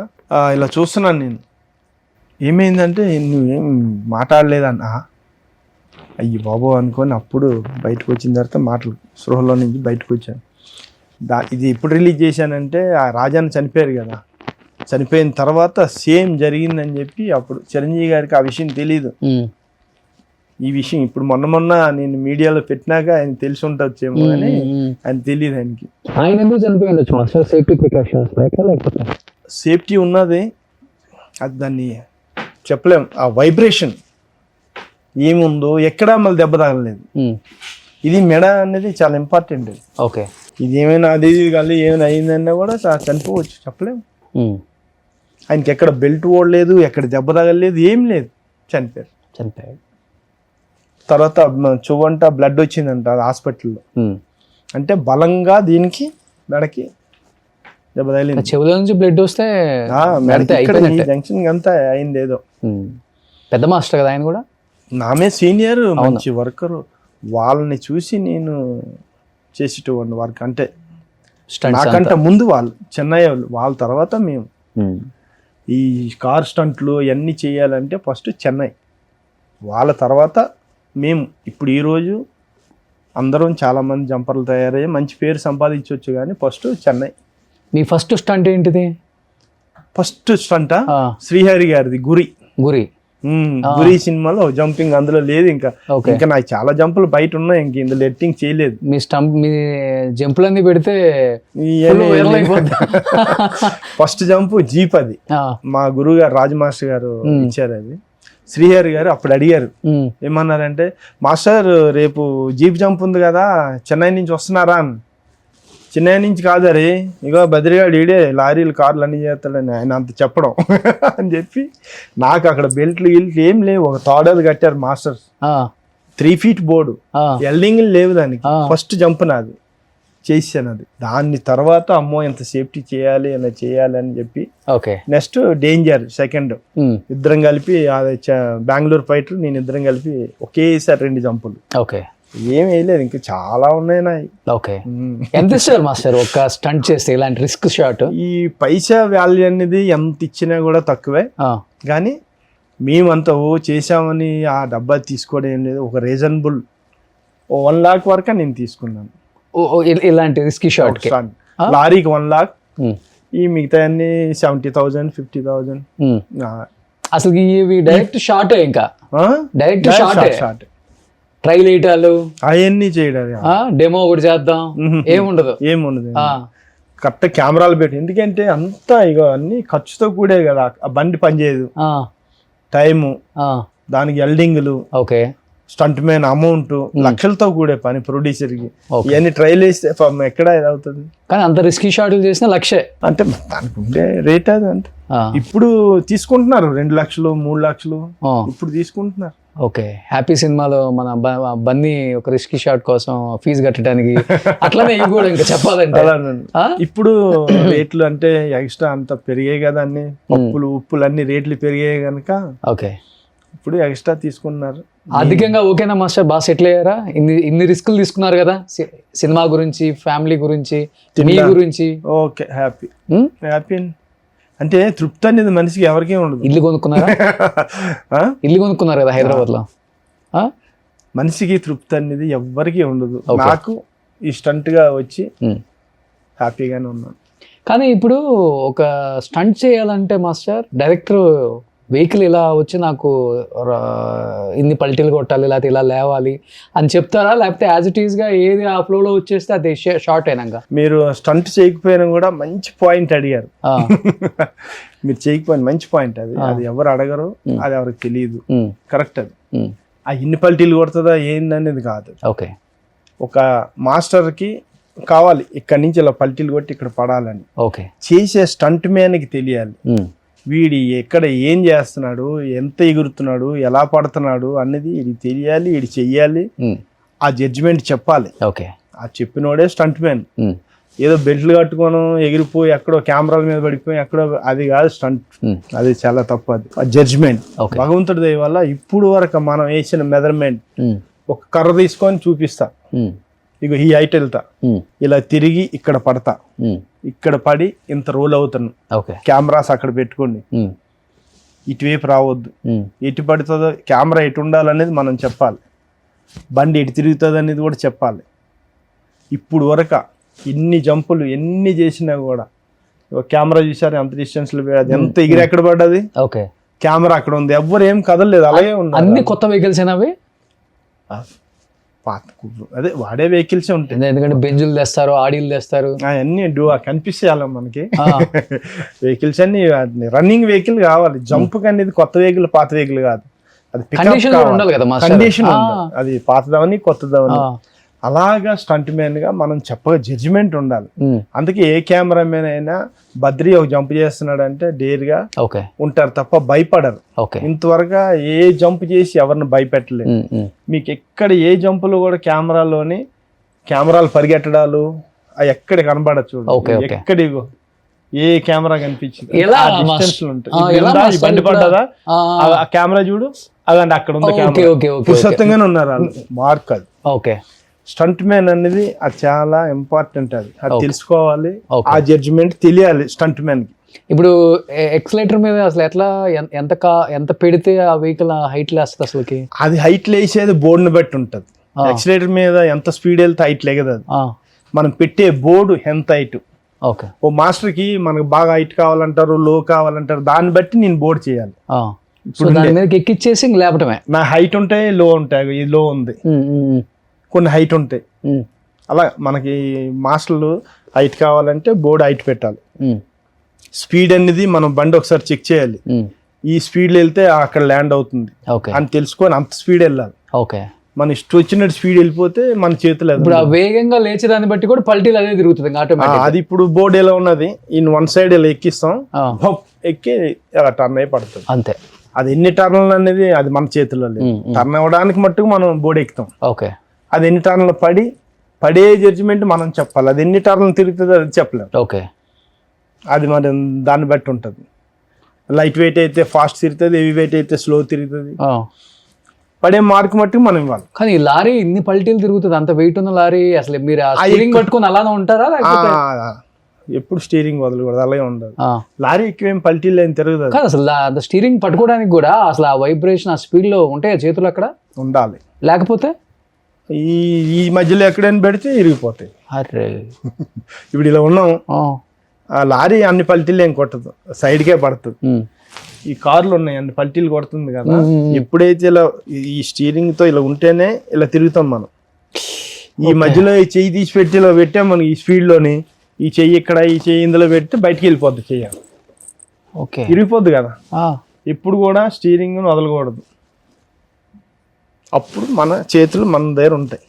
ఇలా చూస్తున్నాను నేను, ఏమైందంటే నువ్వేం మాట్లాడలేదన్న, అయ్యి బాబో అనుకొని అప్పుడు బయటకు వచ్చిన తర్వాత మాటలు స్పృహలో నుంచి బయటకు వచ్చాను. ఇది ఎప్పుడు రిలీజ్ చేశానంటే ఆ రాజాని చనిపోయారు కదా, చనిపోయిన తర్వాత సేమ్ జరిగిందని చెప్పి అప్పుడు చిరంజీవి గారికి ఆ విషయం తెలీదు. ఈ విషయం ఇప్పుడు మొన్న నేను మీడియాలో పెట్టినాక ఆయన తెలిసి ఉండొచ్చేమో అని ఆయన తెలియదు ఆయనకి. ఆయన ఎందుకు చనిపోయిండొచ్చు మాస్టర్? సేఫ్టీ ప్రికాషన్స్ లేకపోతే సేఫ్టీ ఉన్నది, అది దాన్ని చెప్పలేము. ఆ వైబ్రేషన్ ఏముందో ఎక్కడా మళ్ళీ దెబ్బ తగలలేదు. ఇది మెడ అనేది చాలా ఇంపార్టెంట్. ఓకే, ఇది ఏమైనా అది కానీ ఏమైనా అయిందన్నా కూడా చనిపోవచ్చు, చెప్పలేము. ఆయనకి ఎక్కడ బెల్ట్ ఓడలేదు, ఎక్కడ దెబ్బ తగలలేదు, ఏం లేదు, చనిపోయాడు. తర్వాత చెవంట బ్లడ్ వచ్చిందంట హాస్పిటల్లో, అంటే బలంగా దీనికి మెడకి దెబ్బ తగిలింది. చెవుల నుంచి బ్లడ్ వస్తే జంక్షన్ అంతా అయింది ఏదో. పెద్ద మాస్టర్ కదా ఆయన కూడా, నామే సీనియర్, మంచి వర్కరు. వాళ్ళని చూసి నేను చేసేటవాడిని వర్క్. అంటే నాకంటే ముందు వాళ్ళు చెన్నై వాళ్ళ తర్వాత మేము ఈ కార్ స్టంట్లు ఇవన్నీ చేయాలంటే ఫస్ట్ చెన్నై, వాళ్ళ తర్వాత మేము. ఇప్పుడు ఈరోజు అందరం చాలామంది జంపర్లు తయారయ్యి మంచి పేరు సంపాదించవచ్చు, కానీ ఫస్ట్ చెన్నై. మీ ఫస్ట్ స్టంట్ ఏంటిది? ఫస్ట్ స్టంటా శ్రీహరి గారిది గురి. గురి సినిమాలో జంపింగ్ అందులో లేదు. ఇంకా Okay. ఇంకా నాకు చాలా జంపులు బయట ఉన్నాయి, ఇంక ఇందులో ఎడిటింగ్ చేయలేదు. మీ జంపులన్నీ పెడితే ఇవన్నీ full viral అయిపోద్ది. ఫస్ట్ జంప్ జీప్, అది ఆ, మా గురువు గారు రాజ్ మాస్టర్ గారు ఇచ్చారు. అది శ్రీహరి గారు అప్పుడు అడిగారు, ఉమ్, ఏమన్నారంటే మాస్టర్ రేపు జీప్ జంప్ ఉంది కదా, చెన్నై నుంచి వస్తున్నారా అని. చెన్నై నుంచి కాదరే, ఇగో బద్రిగాడు ఈడే లారీలు కార్లు అన్ని చేస్తాడని ఆయన అంత చెప్పడం అని చెప్పి నాకు అక్కడ బెల్ట్లు గిల్ట్లు ఏం లేవు, ఒక తాడలు కట్టారు మాస్టర్, ఆ, 3 feet బోర్డు, ఆ, ఎల్డింగ్ లేవు దానికి. ఆ. ఫస్ట్ జంప్ నాది, చేసాను అది. దాని తర్వాత అమ్మో ఎంత సేఫ్టీ చేయాలి అలా చేయాలి అని చెప్పి ఓకే, నెక్స్ట్ డేంజర్ సెకండ్, ఉమ్, ఇద్దరం కలిపి బెంగళూరు ఫైటర్ నేను ఇద్దరం కలిపి ఒకేసారి 2 జంపులు. ఓకే, ఏం వేయలేదు, ఇంకా చాలా ఉన్నాయి నాయి. ఓకే. ఎంత ఇస్తారు మాస్టర్ ఒక స్టంట్ చేస్తే ఇలాంటి రిస్క్ షాట్? ఈ పైసా వాల్యూ అనేది ఎంత ఇచ్చినా కూడా తక్కువే, కానీ మేమంతా చేసామని ఆ డబ్బా తీసుకోవడం ఏం లేదు. ఒక రీజనబుల్ 1 lakh వరకు నేను తీసుకున్నాను ఇలాంటి రిస్క్ షాట్ కి. లారీకి 1 lakh, ఈ మిగతా అన్ని 70,000 50,000. అసలు ఇవి డైరెక్ట్ షాటే, ఇంకా డైరెక్ట్ షాటే, షార్ట్ ట్రైల్ వేయటాలు అవన్నీ చేయడం డెమో ఒకటి చేద్దాం ఏముండదు. ఏముండదు, కరెక్ట్ కెమెరాలు పెట్టి. ఎందుకంటే అంతా ఇక అన్ని ఖర్చుతో కూడే కదా, ఆ బండి పనిచేయదు, టైము, దానికి ఎల్డింగ్లు, ఓకే, స్టంట్ మ్యాన్ అమౌంట్, లక్షలతో కూడే పని ప్రొడ్యూసర్కి. ఇవన్నీ ట్రైల్ వేస్తే ఎక్కడ ఇది అవుతుంది. కానీ అంత రిస్కీ షాట్లు చేసిన లక్షే అంటే దానికి ఉండే రేట్ అది అంతే. ఇప్పుడు తీసుకుంటున్నారు 2 లక్షలు 3 లక్షలు ఇప్పుడు తీసుకుంటున్నారు. ఓకే, హ్యాపీ సినిమాలో మన బన్నీ ఒక రిస్కీ షాట్ కోసం ఫీజు కట్టడానికి అట్లనే ఇవి కూడా ఇంకా చెప్పాలంటే ఇప్పుడు రేట్లు అంటే ఎక్స్ట్రా అంత పెరిగాయి కదా, అన్ని పప్పులు ఉప్పులు అన్ని రేట్లు పెరిగాయి కనుక ఓకే ఇప్పుడు ఎక్స్ట్రా తీసుకున్నారు. అధికంగా ఓకేనా మాస్టర్, బాగా సెటిల్ అయ్యారా? ఇన్ని రిస్కులు తీసుకున్నారు కదా, సినిమా గురించి, ఫ్యామిలీ గురించి, మీ గురించి. Okay, happy happy. అంటే తృప్తి అనేది మనిషికి ఎవరికీ ఉండదు. ఇల్లు కొనుక్కున్నారా? ఇల్లు కొనుక్కున్నారు కదా హైదరాబాద్ లో. మనిషికి తృప్తి అనేది ఎవరికీ ఉండదు. నాకు ఈ స్టంట్ గా వచ్చి హ్యాపీగానే ఉన్నాను. కానీ ఇప్పుడు ఒక స్టంట్ చేయాలంటే మాస్టర్, డైరెక్టర్ వెహికల్ ఇలా వచ్చి నాకు ఇన్ని పల్టీలు కొట్టాలి లేకపోతే ఇలా లేవాలి అని చెప్తారా, లేకపోతే యాజ్ ఇట్ ఈస్ గా ఏది ఆ ఫ్లోలో వచ్చేస్తే అది షార్ట్ అయినాక? మీరు స్టంట్ చేయకపోయినా కూడా మంచి పాయింట్ అడిగారు. మీరు చేయకపోయిన మంచి పాయింట్ అది. అది ఎవరు అడగరు, అది ఎవరికి తెలియదు. కరెక్ట్. అది ఆ ఇన్ని పల్టీలు కొడుతుందా ఏందనేది కాదు. ఓకే, ఒక మాస్టర్కి కావాలి ఇక్కడి నుంచి ఇలా పల్టీలు కొట్టి ఇక్కడ పడాలని. ఓకే, చేసే స్టంట్ మ్యాన్కి తెలియాలి వీడి ఎక్కడ ఏం చేస్తున్నాడు, ఎంత ఎగురుతున్నాడు, ఎలా పడుతున్నాడు అనేది వీడికి తెలియాలి, వీడి చెయ్యాలి, ఆ జడ్జిమెంట్ చెప్పాలి. ఓకే, ఆ చెప్పినోడే స్టంట్ మ్యాన్. ఏదో బెల్ట్లు కట్టుకోను ఎగిరిపోయి ఎక్కడో కెమెరాల మీద పడిపోయి ఎక్కడో, అది కాదు స్టంట్. అది చాలా తప్పు. అది ఆ జడ్జిమెంట్ భగవంతుడి దయ వల్ల ఇప్పుడు వరకు మనం వేసిన మెజర్మెంట్ ఒక కర్ర తీసుకొని చూపిస్తా, ఇగో ఈ హైట్ వెళ్తా, ఇలా తిరిగి ఇక్కడ పడతా, ఇక్కడ పడి ఇంత రోల్ అవుతాను, కెమెరాస్ అక్కడ పెట్టుకోండి, ఇటువైపు రావద్దు, ఎటు పడుతుందో కెమెరా ఎటు ఉండాలనేది మనం చెప్పాలి, బండి ఎటు తిరుగుతుంది అనేది కూడా చెప్పాలి. ఇప్పుడు వరకు ఎన్ని జంపులు ఎన్ని చేసినా కూడా కెమెరా చూసారు ఎంత డిస్టెన్స్ లో, అది ఎంత ఎగిరి ఎక్కడ పడ్డది, కెమెరా అక్కడ ఉంది, ఎవ్వరు ఏం కదలలేదు, అలాగే ఉంది. అన్ని కొత్త వెహికల్స్ అవి పాత అదే వాడే వెహికల్స్ ఉంటాయి. ఎందుకంటే బెంజులు తెస్తారు, ఆడీలు తెస్తారు, అవన్నీ కనిపిస్తాయి మనకి. వెహికల్స్ అన్ని రన్నింగ్ వెహికల్ కావాలి. జంప్ అనేది కొత్త వెహికల్ పాత వెహికల్ కాదు, అది కండిషన్ ఉండాలి కదా, కండిషన్ అది పాతదవని కొత్తదవని. అలాగా స్టంట్ మ్యాన్ గా మనం చెప్పగా జడ్జిమెంట్ ఉండాలి. అందుకే ఏ కెమెరామెన్ అయినా బద్రి ఒక జంప్ చేస్తున్నాడు అంటే డేర్ గా ఉంటారు తప్ప భయపడరు. ఇంతవరకు ఏ జంప్ చేసి ఎవరిని భయపెట్టలేదు. మీకు ఎక్కడ ఏ జంపులు కూడా కెమెరాలు పరిగెట్టడాలు అవి ఎక్కడ కనబడచ్చు, ఎక్కడి ఏ కెమెరా కనిపించింది బండి పడ్డదా ఆ కెమెరా చూడు, అదండి అక్కడ ఉంది కెమెరా, పుస్తకంగానే ఉన్నారు వాళ్ళు. మార్క్ అది. ఓకే, స్టంట్ మ్యాన్ అనేది అది చాలా ఇంపార్టెంట్. అది తెలుసుకోవాలి, ఆ జడ్జిమెంట్ తెలియాలి స్టంట్ మ్యాన్ కి. ఇప్పుడు ఎక్సలేటర్ మీద అసలు ఎట్లా ఎంత పెడితే ఆ వెహికల్ హైట్ లేస్తుంది అసలుకి? అది హైట్ లేసేది బోర్డుని బట్టి ఉంటది. ఎక్సలేటర్ మీద ఎంత స్పీడ్ వెళ్తే హైట్ లేగదు. అది మనం పెట్టే బోర్డు ఎంత హైట్. ఓ మాస్టర్ కి మనకు బాగా హైట్ కావాలంటారు, లో కావాలంటారు, దాన్ని బట్టి నేను బోర్డు చేయాలి. సో దాని మీదకి ఎక్కిచ్చేసి ఇంక లేపటమే. నా హైట్ ఉంటాయి, లో ఉంటాయి. ఈ లో ఉంది, కొన్ని హైట్ ఉంటాయి. అలా మనకి మాస్టర్లు హైట్ కావాలంటే బోర్డు హైట్ పెట్టాలి. స్పీడ్ అనేది మనం బండి ఒకసారి చెక్ చేయాలి. ఈ స్పీడ్లో వెళ్తే అక్కడ ల్యాండ్ అవుతుంది అని తెలుసుకొని అంత స్పీడ్ వెళ్ళాలి. ఓకే, మన ఇష్టం వచ్చినట్టు స్పీడ్ వెళ్ళిపోతే మన చేతులు ఇప్పుడు ఆ వేగంగా లేచేదాన్ని బట్టి కూడా పల్టీలు అదే తిరుగుతుంది ఆటోమేటిక్. అది ఇప్పుడు బోర్డు ఎలా ఉన్నది, ఇన్ వన్ సైడ్ ఇలా ఎక్కిస్తాం, ఎక్కి అలా టర్న్ అయి పడుతుంది అంతే. అది ఎన్ని టర్న్లు అనేది అది మన చేతుల్లో లేదు. టర్న్ అవ్వడానికి మట్టుకు మనం బోర్డు ఎక్కుతాం. ఓకే, అది ఎన్ని టర్న్లు పడే జడ్జిమెంట్ మనం చెప్పాలి. అది ఎన్ని టర్న్లు తిరుగుతుంది అది చెప్పలేము. ఓకే, అది మరి దాన్ని బట్టి ఉంటుంది. లైట్ వెయిట్ అయితే ఫాస్ట్ తిరుగుతుంది, హెవీ వెయిట్ అయితే స్లో తిరుగుతుంది. పడే మార్క్ మట్టుకు మనం ఇవ్వాలి. కానీ ఈ లారీ ఇన్ని పల్టీలు తిరుగుతుంది, అంత వెయిట్ ఉన్న లారీ, అసలు మీరు స్టీరింగ్ పట్టుకొని అలానే ఉంటారా? ఎప్పుడు స్టీరింగ్ వదలకూడదు, అలాగే ఉండదు. లారీ ఎక్కువేం పల్టీలు ఏం తిరుగుతుంది కాదు. అసలు స్టీరింగ్ పట్టుకోవడానికి కూడా అసలు ఆ వైబ్రేషన్, ఆ స్పీడ్ లో ఉంటాయి చేతులు అక్కడ ఉండాలి. లేకపోతే ఈ మధ్యలో ఎక్కడైనా పెడితే ఇరిగిపోతాయి. అరే ఇప్పుడు ఇలా ఉన్నాం, ఆ లారీ అన్ని పల్టీలు ఏం కొట్టదు, సైడ్కే పడుతుంది. ఈ కార్లు ఉన్నాయి అన్ని పల్టీలు కొడుతుంది కదా. ఎప్పుడైతే ఇలా ఈ స్టీరింగ్ తో ఇలా ఉంటేనే ఇలా తిరుగుతాం మనం. ఈ మధ్యలో ఈ చెయ్యి తీసి పెట్టి ఇలా పెట్టాం మనం, ఈ స్పీడ్ లోని ఈ చెయ్యి ఇక్కడ, ఈ చెయ్యి ఇందులో పెడితే బయటికి వెళ్ళిపోద్ది చెయ్యి, ఓకే, ఇరిగిపోద్ది కదా. ఎప్పుడు కూడా స్టీరింగ్ వదలకూడదు. అప్పుడు మన చేతులు మన దగ్గర ఉంటాయి.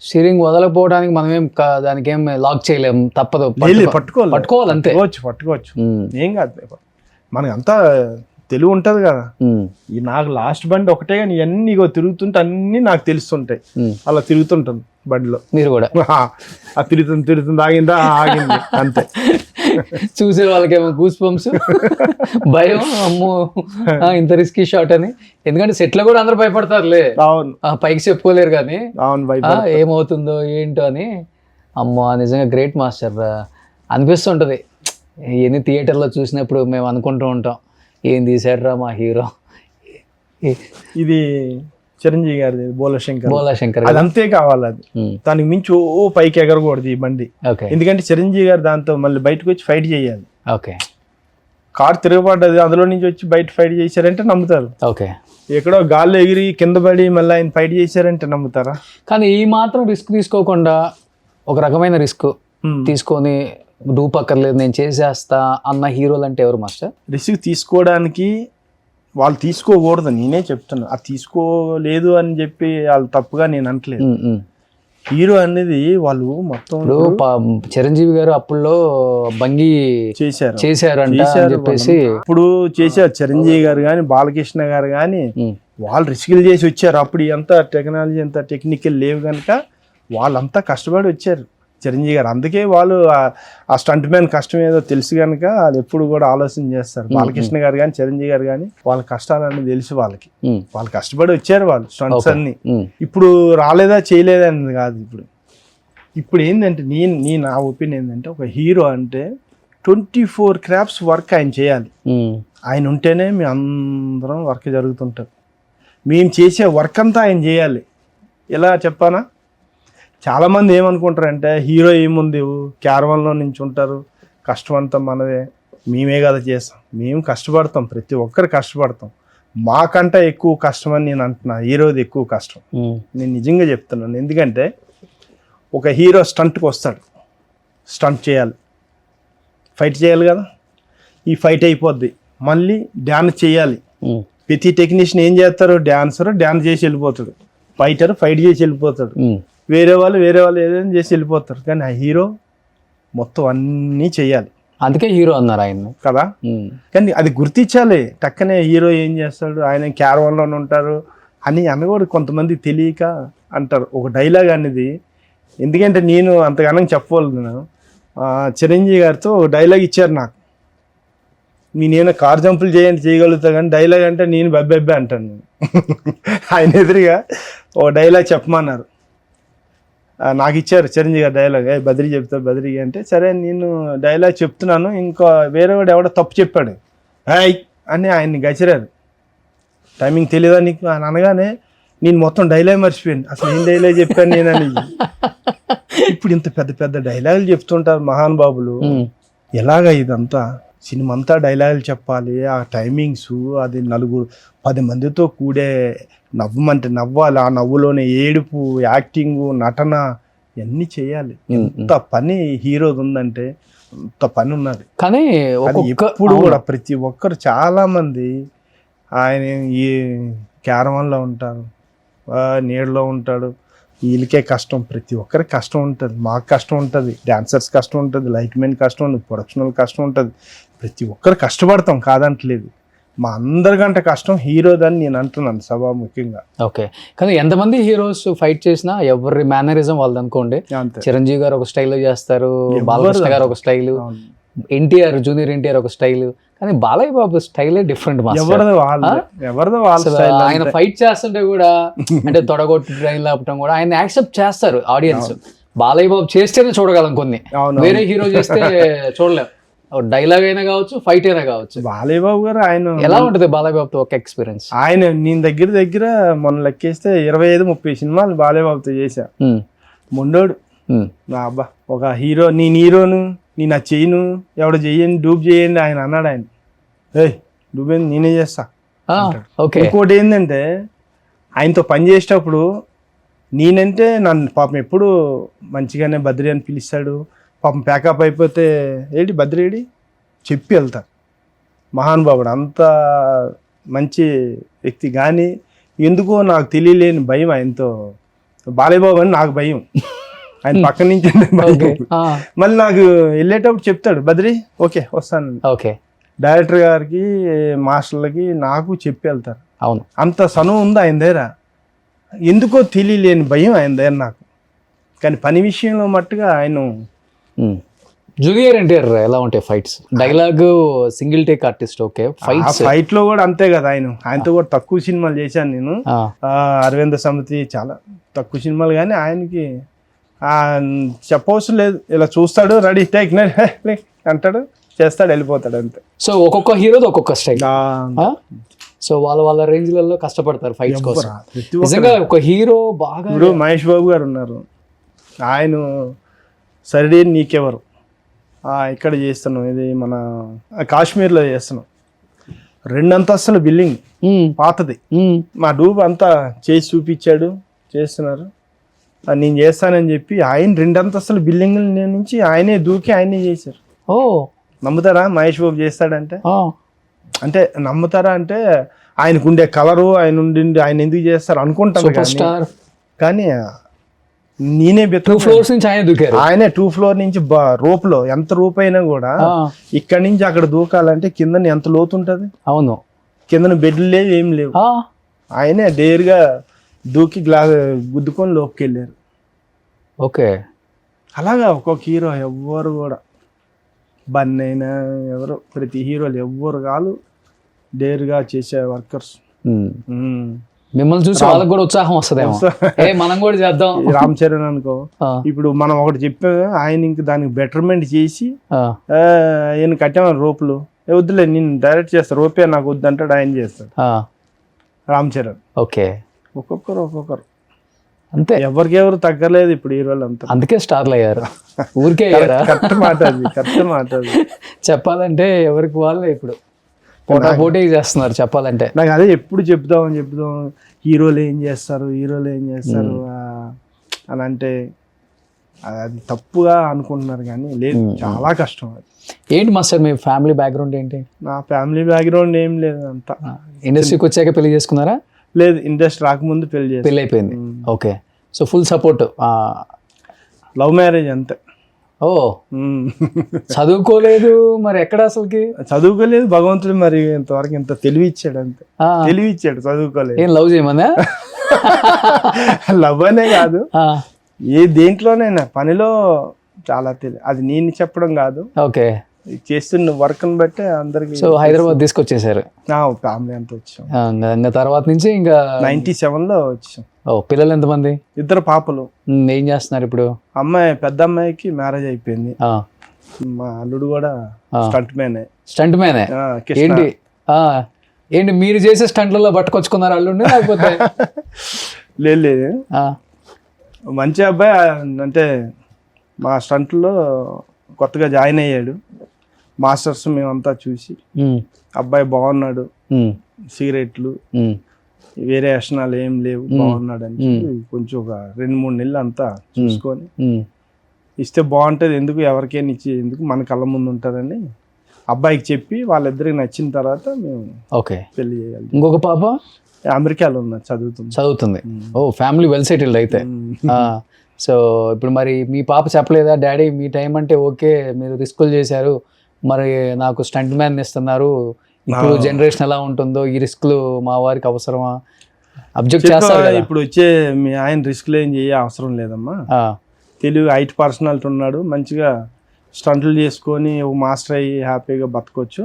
స్టీరింగ్ వదలకపోవడానికి మనం ఏం దానికి ఏం లాక్ చేయలేము, తప్పదు, పట్టుకోవాలి అంతే. పట్టుకోవచ్చు, ఏం కాదు. మనకి అంతా తెలివి ఉంటది కదా. ఈ నాకు లాస్ట్ బండి ఒకటే కానీ ఇవన్నీ ఇగో తిరుగుతుంటే అన్ని నాకు తెలుస్తుంటాయి. అలా తిరుగుతుంటాను బండిలో. మీరు కూడా తిరుగుతుంది ఆగిందా, ఆగింది అంతే. చూసే వాళ్ళకేమో గూస్ బంప్స్, భయం, అమ్మో ఇంత రిస్కీ షాట్ అని. ఎందుకంటే సెట్ లో కూడా అందరూ భయపడతారులే. అవును, పైకి చెప్పుకోలేరు కానీ అవును ఏమవుతుందో ఏంటో అని. అమ్మో నిజంగా గ్రేట్ మాస్టర్ అనిపిస్తుంటది. ఎన్ని థియేటర్లో చూసినప్పుడు మేము అనుకుంటూ ఉంటాం, ఏం తీసాడురా మా హీరో. ఇది చిరంజీవి గారిది బోలాశంకర్, అది అంతే కావాలి. అది దానికి మించి పైకి ఎగరకూడదు ఈ బండి. ఎందుకంటే చిరంజీవి గారు దాంతో మళ్ళీ బయటకు వచ్చి ఫైట్ చేయాలి. ఓకే, కార్ తిరగబడ్డది, అందులో నుంచి వచ్చి బయట ఫైట్ చేశారంటే నమ్ముతారు. ఓకే, ఎక్కడో గాల్లో ఎగిరి కింద పడి మళ్ళీ ఆయన ఫైట్ చేశారంటే నమ్ముతారా? కానీ ఈ మాత్రం రిస్క్ తీసుకోకుండా, ఒక రకమైన రిస్క్ తీసుకొని డూపక్కర్లేదు నేను చేసేస్తా అన్న హీరోలు అంటే ఎవరు మాస్టర్? రిస్క్ తీసుకోవడానికి వాళ్ళు తీసుకోకూడదు, నేనే చెప్తున్నా. అది తీసుకోలేదు అని చెప్పి వాళ్ళు తప్పుగా నేను అనట్లేదు. హీరో అనేది వాళ్ళు మొత్తం చిరంజీవి గారు అప్పుల్లో బంగి చేశారు అని చెప్పేసి ఇప్పుడు చేశారు. చిరంజీవి గారు కానీ బాలకృష్ణ గారు కానీ వాళ్ళు రిస్కులు చేసి వచ్చారు. అప్పుడు ఎంత టెక్నాలజీ, ఎంత టెక్నికల్ లేవు కనుక వాళ్ళంతా కష్టపడి వచ్చారు చిరంజీవి గారు. అందుకే వాళ్ళు ఆ స్టంట్ మ్యాన్ కష్టం ఏదో తెలుసు కనుక వాళ్ళు ఎప్పుడు కూడా ఆలోచన చేస్తారు. బాలకృష్ణ గారు కానీ చిరంజీవి గారు కానీ వాళ్ళ కష్టాలన్నీ తెలుసు వాళ్ళకి. వాళ్ళు కష్టపడి వచ్చారు వాళ్ళు స్టంట్స్ అన్ని. ఇప్పుడు రాలేదా చేయలేదా అనేది కాదు. ఇప్పుడు ఏంటంటే నా ఒపీనియన్ ఏంటంటే, ఒక హీరో అంటే 24 క్రాఫ్ట్స్ వర్క్ ఆయన చేయాలి. ఆయన ఉంటేనే మేము అందరం వర్క్ జరుగుతుంటారు. మేము చేసే వర్క్ అంతా ఆయన చేయాలి. ఎలా చెప్పానా? చాలామంది ఏమనుకుంటారంటే హీరో ఏముంది క్యారవన్లో నుంచి ఉంటారు, కష్టం అంతా మనదే, మేమే కదా చేస్తాం. మేము కష్టపడతాం, ప్రతి ఒక్కరు కష్టపడతాం. మాకంటే ఎక్కువ కష్టం అని నేను అంటున్నా, హీరోది ఎక్కువ కష్టం. నేను నిజంగా చెప్తున్నాను. ఎందుకంటే ఒక హీరో స్టంట్కి వస్తాడు, స్టంట్ చేయాలి, ఫైట్ చేయాలి కదా. ఈ ఫైట్ అయిపోద్ది, మళ్ళీ డ్యాన్స్ చేయాలి. ప్రతి టెక్నీషియన్ ఏం చేస్తారు? డ్యాన్సర్ డ్యాన్స్ చేసి వెళ్ళిపోతాడు, ఫైటర్ ఫైట్ చేసి వెళ్ళిపోతాడు, వేరే వాళ్ళు ఏదైనా చేసి వెళ్ళిపోతారు. కానీ ఆ హీరో మొత్తం అన్నీ చెయ్యాలి. అందుకే హీరో అన్నారు ఆయన కదా. కానీ అది గుర్తించాలి. టక్కనే హీరో ఏం చేస్తాడు, ఆయన క్యారవన్లోనే ఉంటారు అని అనకూడదు. కొంతమంది తెలియక అంటారు. ఒక డైలాగ్ అనేది, ఎందుకంటే నేను అంతగానం చెప్పగలను. చిరంజీవి గారితో ఒక డైలాగ్ ఇచ్చారు నాకు. నేను కార్ జంపులు చేయగలుగుతా కానీ డైలాగ్ అంటే నేను బెబ్బెబ్బే అంటాను నేను. ఆయన ఎదురుగా ఒక డైలాగ్ చెప్పమన్నారు, నాకు ఇచ్చారు చిరంజీవి గారు డైలాగ్. బద్రి చెప్తారు బద్రి అంటే, సరే నేను డైలాగ్ చెప్తున్నాను, ఇంకా వేరే వాడు ఎవడో తప్పు చెప్పాడు అని ఆయన్ని గచిరారు. టైమింగ్ తెలియదా నీకు అని అనగానే నేను మొత్తం డైలాగ్ మర్చిపోయాను. అసలు ఏం డైలాగ్ చెప్పాను నేనని. ఇప్పుడు ఇంత పెద్ద పెద్ద డైలాగులు చెప్తుంటారు మహానుభావులు. ఎలాగా ఇదంతా సినిమా అంతా డైలాగులు చెప్పాలి, ఆ టైమింగ్స్, అది 10 మందితో కూడే నవ్వమంటే నవ్వాలి, ఆ నవ్వులోనే ఏడుపు, యాక్టింగ్, నటన ఇవన్నీ చేయాలి. ఎంత పని హీరోది ఉందంటే అంత పని ఉన్నది. కానీ ఇప్పుడు కూడా ప్రతి ఒక్కరు చాలా మంది ఆయన ఈ క్యారవాన్లో ఉంటారు, నీడలో ఉంటాడు, వీళ్ళకే కష్టం, ప్రతి ఒక్కరికి కష్టం ఉంటుంది, మాకు కష్టం ఉంటుంది, డాన్సర్స్ కష్టం ఉంటుంది, లైట్ మెన్ కష్టం ఉంటుంది, ప్రొడక్షనల్ కష్టం ఉంటుంది, ప్రతి ఒక్కరు కష్టపడతాం కాదంటలేదు. మా అందరికంటే కష్టం హీరోదని నేను అంటున్నాను సభాముఖ్యంగా. ఓకే, కానీ ఎంతమంది హీరోస్ ఫైట్ చేసినా ఎవరి మేనరిజం వాళ్ళది అనుకోండి. అంతే. చిరంజీవి గారు ఒక స్టైల్లో చేస్తారు, బాలకృష్ణ గారు ఒక స్టైల్, ఎన్టీఆర్ జూనియర్ ఎన్టీఆర్ ఒక స్టైల్, కానీ బాలయ్య బాబు స్టైలే డిఫరెంట్. ఎవరిది వాళ్ళ ఆయన ఫైట్ చేస్తుంటే కూడా అంటే తొడగొట్టి ట్రైన్ లేపటం కూడా ఆయన యాక్సెప్ట్ చేస్తారు ఆడియన్స్. బాలయ్య బాబు చేస్తేనే చూడగలం కొన్ని, వేరే హీరో చేస్తే చూడలేం. డైలాగ్ అయినా కావచ్చు, ఫైట్ అయినా కావచ్చు. బాలయ్య బాబు గారు ఆయన ఎలా ఉంటుంది బాలయ్య బాబుతో ఒక ఎక్స్పీరియన్స్? ఆయన నేను దగ్గర మొన్న లెక్కేస్తే 25-30 సినిమాలు బాలయ్య బాబుతో చేశా. మొండోడు అబ్బా, ఒక హీరో నేను హీరోను, నేను ఆ చెయ్యను, ఎవడ చెయ్యండి, డూబ్ చేయండి ఆయన అన్నాడు. ఆయన డూబ్ ఏంది, నేనే చేస్తా. ఇంకోటి ఏంటంటే ఆయనతో పని చేసేటప్పుడు నేనంటే నన్ను పాపం ఎప్పుడు మంచిగానే బద్రి అని పిలుస్తాడు. పాపం ప్యాకప్ అయిపోతే ఏంటి బద్రేడి చెప్పి వెళ్తారు. మహానుభావుడు, అంత మంచి వ్యక్తి. కానీ ఎందుకో నాకు తెలియలేని భయం ఆయనతో. బాలయ్య బాబు అని నాకు భయం, ఆయన పక్క నుంచి మళ్ళీ నాకు వెళ్ళేటప్పుడు చెప్తాడు, బద్రి ఓకే వస్తాను. ఓకే, డైరెక్టర్ గారికి, మాస్టర్లకి నాకు చెప్పి వెళ్తారు. అవును, అంత సనువు ఉంది ఆయన దగ్గర. ఎందుకో తెలియలేని భయం ఆయన దగ్గర నాకు. కానీ పని విషయంలో మట్టుగా ఆయన. జూనియర్ ఎన్టీఆర్ ఎలా ఉంటాయి fights? Dialogue single take artist. Okay, fight లో కూడా అంతే కదా. ఆయనతో కూడా తక్కువ సినిమాలు చేశాను నేను. అరవింద సమితి చాలా తక్కువ సినిమాలు, కానీ ఆయనకి చెప్పవసరం లేదు. ఇలా చూస్తాడు, రెడీ టేక్ అంటాడు, చేస్తాడు, వెళ్ళిపోతాడు అంతే. సో ఒక్కొక్క హీరోది ఒక్కొక్క స్టైల్. సో వాళ్ళ రేంజ్లలో కష్టపడతారు ఫైట్స్ కోసం. నిజంగా ఒక హీరో బాగా. ఇప్పుడు మహేష్ బాబు గారు ఉన్నారు, ఆయన సరే నీకెవరు ఇక్కడ చేస్తున్నాం, ఇది మన కాశ్మీర్లో చేస్తున్నాం, 2 అంతస్తుల బిల్డింగ్ పాతది, మా డూబ్ అంతా చేసి చూపించాడు, చేస్తున్నారు, నేను చేస్తానని చెప్పి ఆయన 2 అంతస్తుల బిల్డింగ్ నుంచి ఆయనే దూకి ఆయనే చేశారు. ఓ, నమ్ముతారా మహేష్ బాబు చేస్తాడంటే? అంటే నమ్ముతారా అంటే ఆయనకు ఉండే కలరు, ఆయన ఎందుకు చేస్తారు అనుకుంటాను. కానీ నేనే 2 ఫ్లోర్స్ నుంచి ఆయనే 2 ఫ్లోర్ నుంచి రోప్ లో ఎంత రూప్ అయినా కూడా ఇక్కడి నుంచి అక్కడ దూకాలంటే కింద ఎంత లోతు ఉంటది. అవును, కింద బెడ్లు లేవు, ఏం లేవు. ఆయనే డేర్గా దూకి గుద్దుకొని లోపుకి వెళ్ళారు. ఓకే, అలాగా ఒక్కొక్క హీరో ఎవ్వరు కూడా బన్నీ అయినా ఎవరు, ప్రతి హీరోలు ఎవ్వరు కాదు డేర్గా చేసే వర్కర్స్. మిమ్మల్ని చూసి వాళ్ళకి కూడా ఉత్సాహం వస్తుందేమో, మనం కూడా చేద్దాం. రామ్ చరణ్ అనుకో, ఇప్పుడు మనం ఒకటి చెప్పాము, ఆయన ఇంక దానికి బెటర్మెంట్ చేసి ఆయన కట్టామని రోపులు, వద్దులే నేను డైరెక్ట్ చేస్తా, రోపే నాకు వద్దు అంటాడు, ఆయన చేస్తాడు రామ్ చరణ్. ఓకే, ఒక్కొక్కరు అంతే, ఎవరికెవరు తగ్గలేదు ఇప్పుడు హీరోలు అంతా. అందుకే స్టార్లు అయ్యారు, ఊరికే అయ్యారా? కరెక్ట్ మాట అది. చెప్పాలంటే ఎవరికి వాళ్ళే ఇప్పుడు పోటీ చేస్తున్నారు చెప్పాలంటే. నాకు అదే ఎప్పుడు చెప్దాం హీరోలు ఏం చేస్తారు అని అంటే అది తప్పుగా అనుకుంటున్నారు, కానీ లేదు, చాలా కష్టం అది. ఏంటి మాస్టర్ మీ ఫ్యామిలీ బ్యాక్గ్రౌండ్ ఏంటి? నా ఫ్యామిలీ బ్యాక్గ్రౌండ్ ఏం లేదు, అంతా ఇండస్ట్రీకి వచ్చాక పెళ్లి చేసుకున్నారా? లేదు, ఇండస్ట్రీ రాకముందు పెళ్లి అయిపోయింది. Okay, so full support. Love marriage అంతే. ఓ, చదువుకోలేదు మరి ఎక్కడ అసలుకి? చదువుకోలేదు, భగవంతుడు మరి ఇంతవరకు ఇంత తెలివి ఇచ్చాడు, అంతే తెలివి ఇచ్చాడు, చదువుకోలేదు. ఏం లవ్ చేయమన్నా? లవ్ అనే కాదు, ఏ దేంట్లోనైనా పనిలో చాలా తెలివి, అది నేను చెప్పడం కాదు. ఓకే, చేస్తున్న వర్క్ ని బట్టి అందరికి. సో హైదరాబాద్ తీసుకొచ్చేసారు? ఫ్యామిలీ అంతా వచ్చాం. ఇంకా తర్వాత నుంచి ఇంకా 97లో వచ్చాం. ఓ, పిల్లలు ఎంతమంది? 2 పాపలు. ఏం చేస్తున్నారు ఇప్పుడు? పెద్ద అమ్మాయికి మ్యారేజ్ అయిపోయింది, మా అల్లుడు కూడా స్టంట్ మ్యానే. ఏంటి మీరు చేసే స్టంట్లలో పట్టుకొచ్చుకున్నారు అల్లుడిని లేకపోతే? లేదు, మంచి అబ్బాయి, అంటే మా స్టంట్లో కొత్తగా జాయిన్ అయ్యాడు, మాస్టర్స్ మేమంతా చూసి అబ్బాయి బాగున్నాడు, సిగరెట్లు వేరే వ్యసనాలు ఏం లేవు, బాగున్నాడు అని చెప్పి కొంచెం ఒక 2-3 నెలలు అంతా చూసుకొని ఇస్తే బాగుంటుంది, ఎందుకు ఎవరికైనా ఇచ్చి ఎందుకు మన కళ్ళ ముందు ఉంటారని అబ్బాయికి చెప్పి వాళ్ళిద్దరికి నచ్చిన తర్వాత మేము ఓకే పెళ్లి చేయాలి. ఇంకొక పాప అమెరికాలో ఉన్నా చదువుతుంది. ఓ ఫ్యామిలీ వెల్ సెటిల్డ్ అయితే. సో ఇప్పుడు మరి మీ పాప చెప్పలేదా, డాడీ మీ టైం అంటే ఓకే మీరు రిస్కులు చేశారు, మరి నాకు స్టంట్ మ్యాన్ ఇస్తున్నారు, ఇప్పుడు జనరేషన్ ఎలా ఉంటుందో ఈ రిస్క్లు మా వారికి అవసరమా, అబ్జెక్ట్ చేస్తారు కదా. ఇప్పుడు వచ్చే మీ ఆయన రిస్క్లు ఏం చేయ అవసరం లేదమ్మా, తెలుగు హైట్ పర్సనాలిటీ ఉన్నాడు, మంచిగా స్టంట్లు చేసుకొని ఒక మాస్టర్ అయ్యి హ్యాపీగా బతకొచ్చు.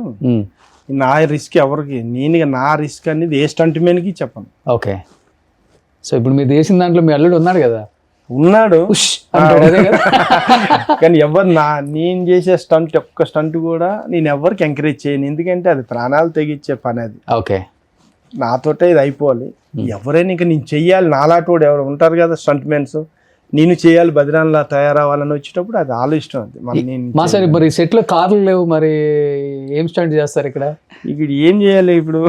నా రిస్క్ ఎవరికి, నేను నా రిస్క్ అనేది ఏ స్టంట్ మ్యాన్కి చెప్పను. ఓకే. సో ఇప్పుడు మీరు చేసిన దాంట్లో మీ అల్లుడు ఉన్నాడు కదా, ఉన్నాడు అదే కదా. కానీ ఎవరు నేను చేసే ఒక్క స్టంట్ కూడా నేను ఎవరికి ఎంకరేజ్ చేయను, ఎందుకంటే అది ప్రాణాలు తెగించే పని అది. ఓకే. నాతోటే ఇది అయిపోవాలి. ఎవరైనా ఇంకా నేను చెయ్యాలి, నాలాంటి వాడు ఎవరు ఉంటారు కదా స్టంట్ మెన్స్, నేను చేయాలి బద్రాన్లా తయారవ్వాలని వచ్చేటప్పుడు అది ఆలోచన అది. మా సార్ మరి సెట్ లో కార్లు లేవు, మరి ఏం స్టంట్ చేస్తారు ఇక్కడ? ఇక్కడ ఏం చేయాలి ఇప్పుడు?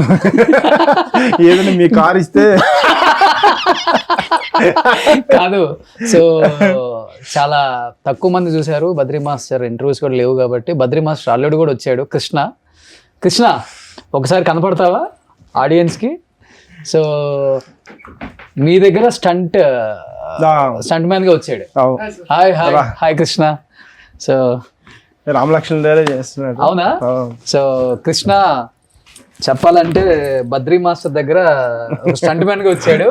ఏదైనా మీ కార్ ఇస్తే కాదు. సో చాలా తక్కువ మంది చూశారు బద్రీ మాస్టర్, ఇంటర్వ్యూస్ కూడా లేవు కాబట్టి. బద్రీ మాస్టర్ అల్లుడు కూడా వచ్చాడు, కృష్ణ ఒకసారి కనపడతావా ఆడియన్స్కి? సో మీ దగ్గర స్టంట్ మ్యాన్ గా వచ్చాడు. హాయ్ కృష్ణ. సో రామలక్ష్మణ్ చేస్తున్నాడు. అవునా? సో కృష్ణ చెప్పాలంటే బద్రీ మాస్టర్ దగ్గర స్టంట్ మ్యాన్ గా వచ్చాడు,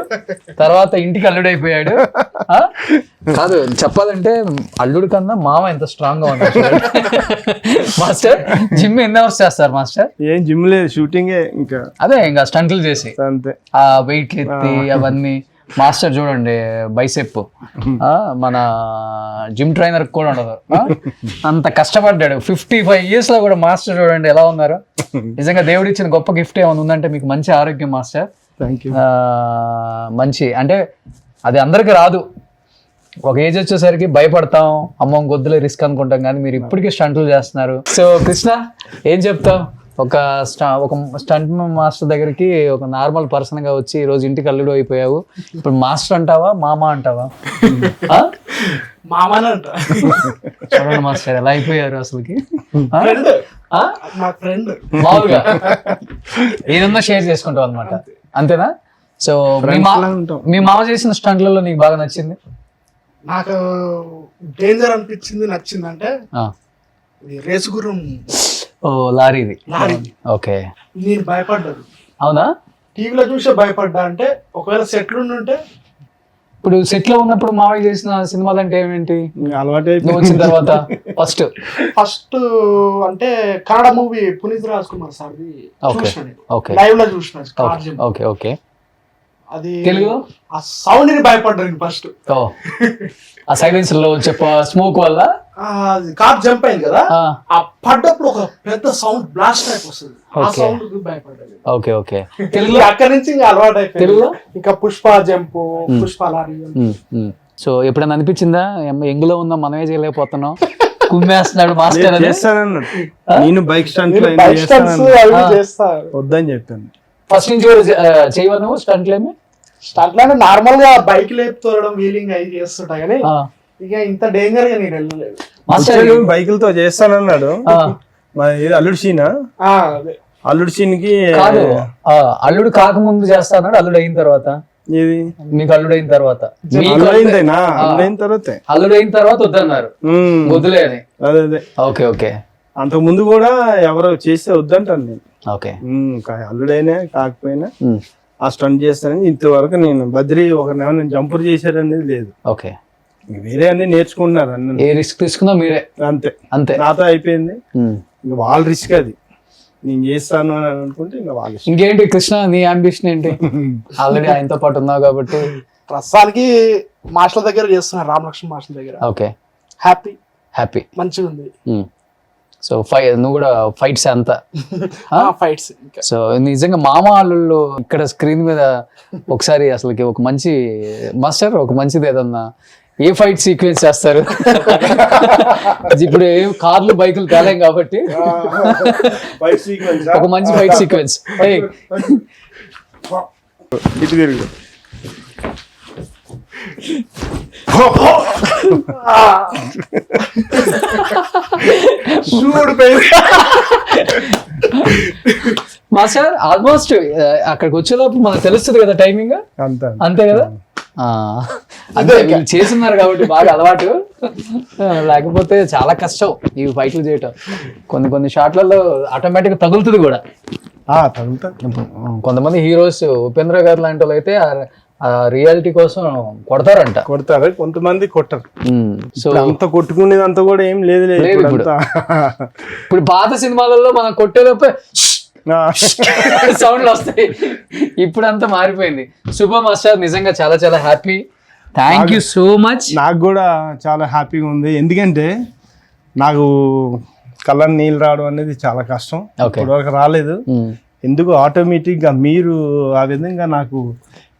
తర్వాత ఇంటికి అల్లుడు అయిపోయాడు. కాదు చెప్పాలంటే అల్లుడు కన్నా మామ ఎంత స్ట్రాంగ్ గా ఉన్నాడు. మాస్టర్ జిమ్ ఎన్ని అవర్స్ చేస్తారు మాస్టర్? ఏం జిమ్ లేదు, షూటింగే. ఇంకా అదే ఇంకా స్టంట్లు చేసి అంతే, ఆ వెయిట్ ఎత్తి అవన్నీ. మాస్టర్ చూడండి బైసెప్, మన జిమ్ ట్రైనర్ కూడా ఉండదు, అంత కష్టపడ్డాడు. 55 years లో కూడా మాస్టర్ చూడండి ఎలా ఉన్నారు. నిజంగా దేవుడు ఇచ్చిన గొప్ప గిఫ్ట్ ఏమైనా ఉందంటే మీకు మంచి ఆరోగ్యం మాస్టర్. మంచి అంటే అది అందరికి రాదు, ఒక ఏజ్ వచ్చేసరికి భయపడతాం, అమ్మో గొద్దులే రిస్క్ అనుకుంటాం, కానీ మీరు ఇప్పటికీ స్టంట్లు చేస్తున్నారు. సో కృష్ణ ఏం చెప్తావు? ఒక స్టంట్ మాస్టర్ దగ్గరికి ఒక నార్మల్ పర్సన్ గా వచ్చి ఈరోజు ఇంటికి అల్లుడు అయిపోయావు, ఇప్పుడు మాస్టర్ అంటావా మామ అంటావా? చూడండి మాస్టర్ ఎలా అయిపోయారు అసలుకి. మామూలుగా ఏదన్నా షేర్ చేసుకుంటావు అనమాట, అంతేనా? సో మీ మామ చేసిన స్టంట్లలో నీకు బాగా నచ్చింది? నాకు డేంజర్ అనిపించింది, నచ్చిందంటే రేసు గుర్రం. ఓ లారీది. ఓకే. నేను భయపడ్డాను. అవునా? టీవీలో చూసే భయపడ్డా. అంటే ఒకవేళ సెట్లు ఉంటే, ఇప్పుడు సెట్ లో ఉన్నప్పుడు మావయ్య చేసిన సినిమాలు అంటే ఏమేంటి అలవాటు వచ్చిన తర్వాత? ఫస్ట్ అంటే కన్నడ మూవీ పునీత్ రాజ్ కుమార్ సార్ది చూసిన, లైవ్ లో చూసిన. Okay okay. అది తెలుగు ఆ సౌండ్ ని భయపడ్డాను ఫస్ట్. ఆ సైలెన్సర్ లో స్మోక్ వల్ల కార్ జంప్ అయింది కదా, ఆ పడ్డప్పుడు ఒక పెద్ద సౌండ్ బ్లాస్ట్ టైప్ వస్తుంది, ఆ సౌండ్ భయపడ్డాను. Okay okay. తెలుగు అక్కడి నుంచి ఇంకా అలవాటు అయిపోయింది. ఇంకా Pushpa jump, Pushpa lorry. So ఎప్పుడైనా అనిపించిందా ఎంగులో ఉన్న మనమే చేయలేకపోతున్నాం, కుమ్మేస్తున్నాడు మాస్టర్? నేను బైక్ స్టంట్ వద్దని చెప్పాను ఫస్ట్ నుంచి. చేయవా నువ్వు స్టంట్లేమి? స్టంట్లనే నార్మల్ గా బైక్ లేపు తోలడం, వీలింగ్ అవి చేస్తుంటా, కానీ ఇక ఇంత డేంజర్ గా నేను వెళ్ళలేదు. బైకులతో చేస్తానన్నాడు. అల్లుడు సీన్, అల్లుడు సీన్ కి అల్లుడు కాకముందు చేస్తాడు, అల్లుడు అయిన తర్వాత. ఇది మీకు అల్లుడు అయిన తర్వాత? అల్లుడు అయిన తర్వాత వద్దన్నారు, వద్దులే అని. అదే. Okay okay. అంతకు ముందు కూడా ఎవరో చేస్తే వద్దంటాను నేను. ఓకే. అల్లుడైనా కాకపోయినా ఆ స్టంట్ చేస్తానని ఇంతవరకు నేను బద్రీ ఒకరిని జంపర్ చేశారనేది లేదు. ఓకే. వేరే అన్ని నేర్చుకుంటున్నారు, అన్న ఏ రిస్క్ తీసుకున్నా మీరే. అంతే అంతే. నాతో అయిపోయింది, ఇంకా వాళ్ళ రిస్క్ అది. నేను చేస్తాను అని అనుకుంటే ఇంకా వాళ్ళు. ఇంకేంటి కృష్ణ నీ అంబిషన్ ఏంటి? ఆల్రెడీ ఆయనతో పాటు ఉన్నావు కాబట్టి. ప్రస్తుతానికి మాస్టర్ దగ్గర చేస్తున్నారు, రామలక్ష్మణ్ మాస్టర్ దగ్గర. ఓకే. హ్యాపీ మంచిగా ఉంది. సో నువ్వు కూడా ఫైట్స్ అంతా? ఫైట్స్. సో నిజంగా మామ అల్లుళ్ళు ఇక్కడ స్క్రీన్ మీద ఒకసారి అసలుకి ఒక మంచి మాస్టర్, ఒక మంచిది ఏదన్నా ఏ ఫైట్ సీక్వెన్స్ చేస్తారు? ఇప్పుడు ఏం కార్లు బైకులు తేలేం కాబట్టి ఒక మంచి ఫైట్ సీక్వెన్స్. ఇటు తిరుగు. మాస్టర్ ఆల్మోస్ట్ అక్కడికి వచ్చేలోపు మనకు తెలుస్తుంది కదా టైమింగ్, అంతే కదా? అంతే, వీళ్ళు చేస్తున్నారు కాబట్టి బాగా అలవాటు. లేకపోతే చాలా కష్టం ఈ ఫైట్లు చేయటం. కొన్ని షాట్లలో ఆటోమేటిక్ గా తగులుతుంది కూడా. కొంతమంది హీరోస్ ఉపేంద్ర గారు లాంటి వాళ్ళు అయితే రియాలిటీ కోసం కొడతారంట. కొడతారు, కొంతమంది కొట్టరు. సో అంత కొట్టుకునేదంతా కూడా ఏం లేదు. ఇప్పుడు పాత సినిమాలలో మనం కొట్టేలోపే సౌండ్లు వస్తాయి. ఇప్పుడు అంతా మారిపోయింది. శుభ మాస్టర్, నిజంగా చాలా చాలా happy. Thank you so much. నాకు కూడా చాలా హ్యాపీగా ఉంది, ఎందుకంటే నాకు కళ్ళ నీళ్ళు రావడం అనేది చాలా కష్టం. ఇప్పటివరకు రాలేదు. ఎందుకు ఆటోమేటిక్ గా మీరు ఆ విధంగా నాకు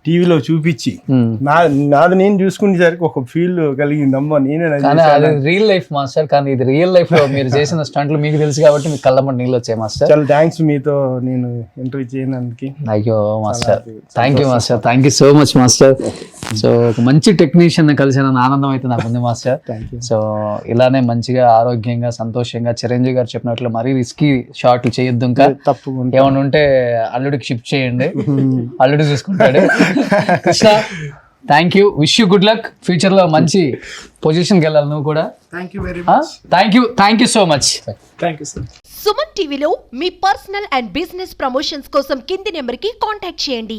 టీవీలో చూపించి నాది నేను చూసుకునేసరికి ఒక ఫీల్ కలిగిందమ్మా, నేనే రియల్ లైఫ్ మాస్టర్. కానీ ఇది రియల్ లైఫ్ లో మీరు చేసిన స్టంట్లు మీకు తెలుసు కాబట్టి మీకు కళ్ళమ్మటి నీళ్ళు వచ్చాయి మాస్టర్. చాలా థ్యాంక్స్ మీతో నేను ఇంటర్వ్యూ చేయడానికి. అయ్యో master, thank you master, thank you so much master. So ఒక మంచి టెక్నీషియన్ కలిసిన ఆనందం అయితే నాకు ఉంది మాస్టర్. సో ఇలానే మంచిగా ఆరోగ్యంగా సంతోషంగా చిరంజీవి గారు చెప్పినట్లు మరీ రిస్కీ షాట్లు చేయొద్దు. ఇంకా తప్పకుండా ఏమైనా ఉంటే అల్లుడికి షిఫ్ట్ చేయండి, అల్లుడు చూసుకుంటాడు. Krishna, thank you, wish you good luck. Future లో మంచి పొజిషన్కి వెళ్ళాలి నువ్వు కూడా. Thank you so much. Suman టీవీలో మీ పర్సనల్ అండ్ బిజినెస్ ప్రమోషన్స్ కోసం కింది నెంబర్కి కాంటాక్ట్ చేయండి.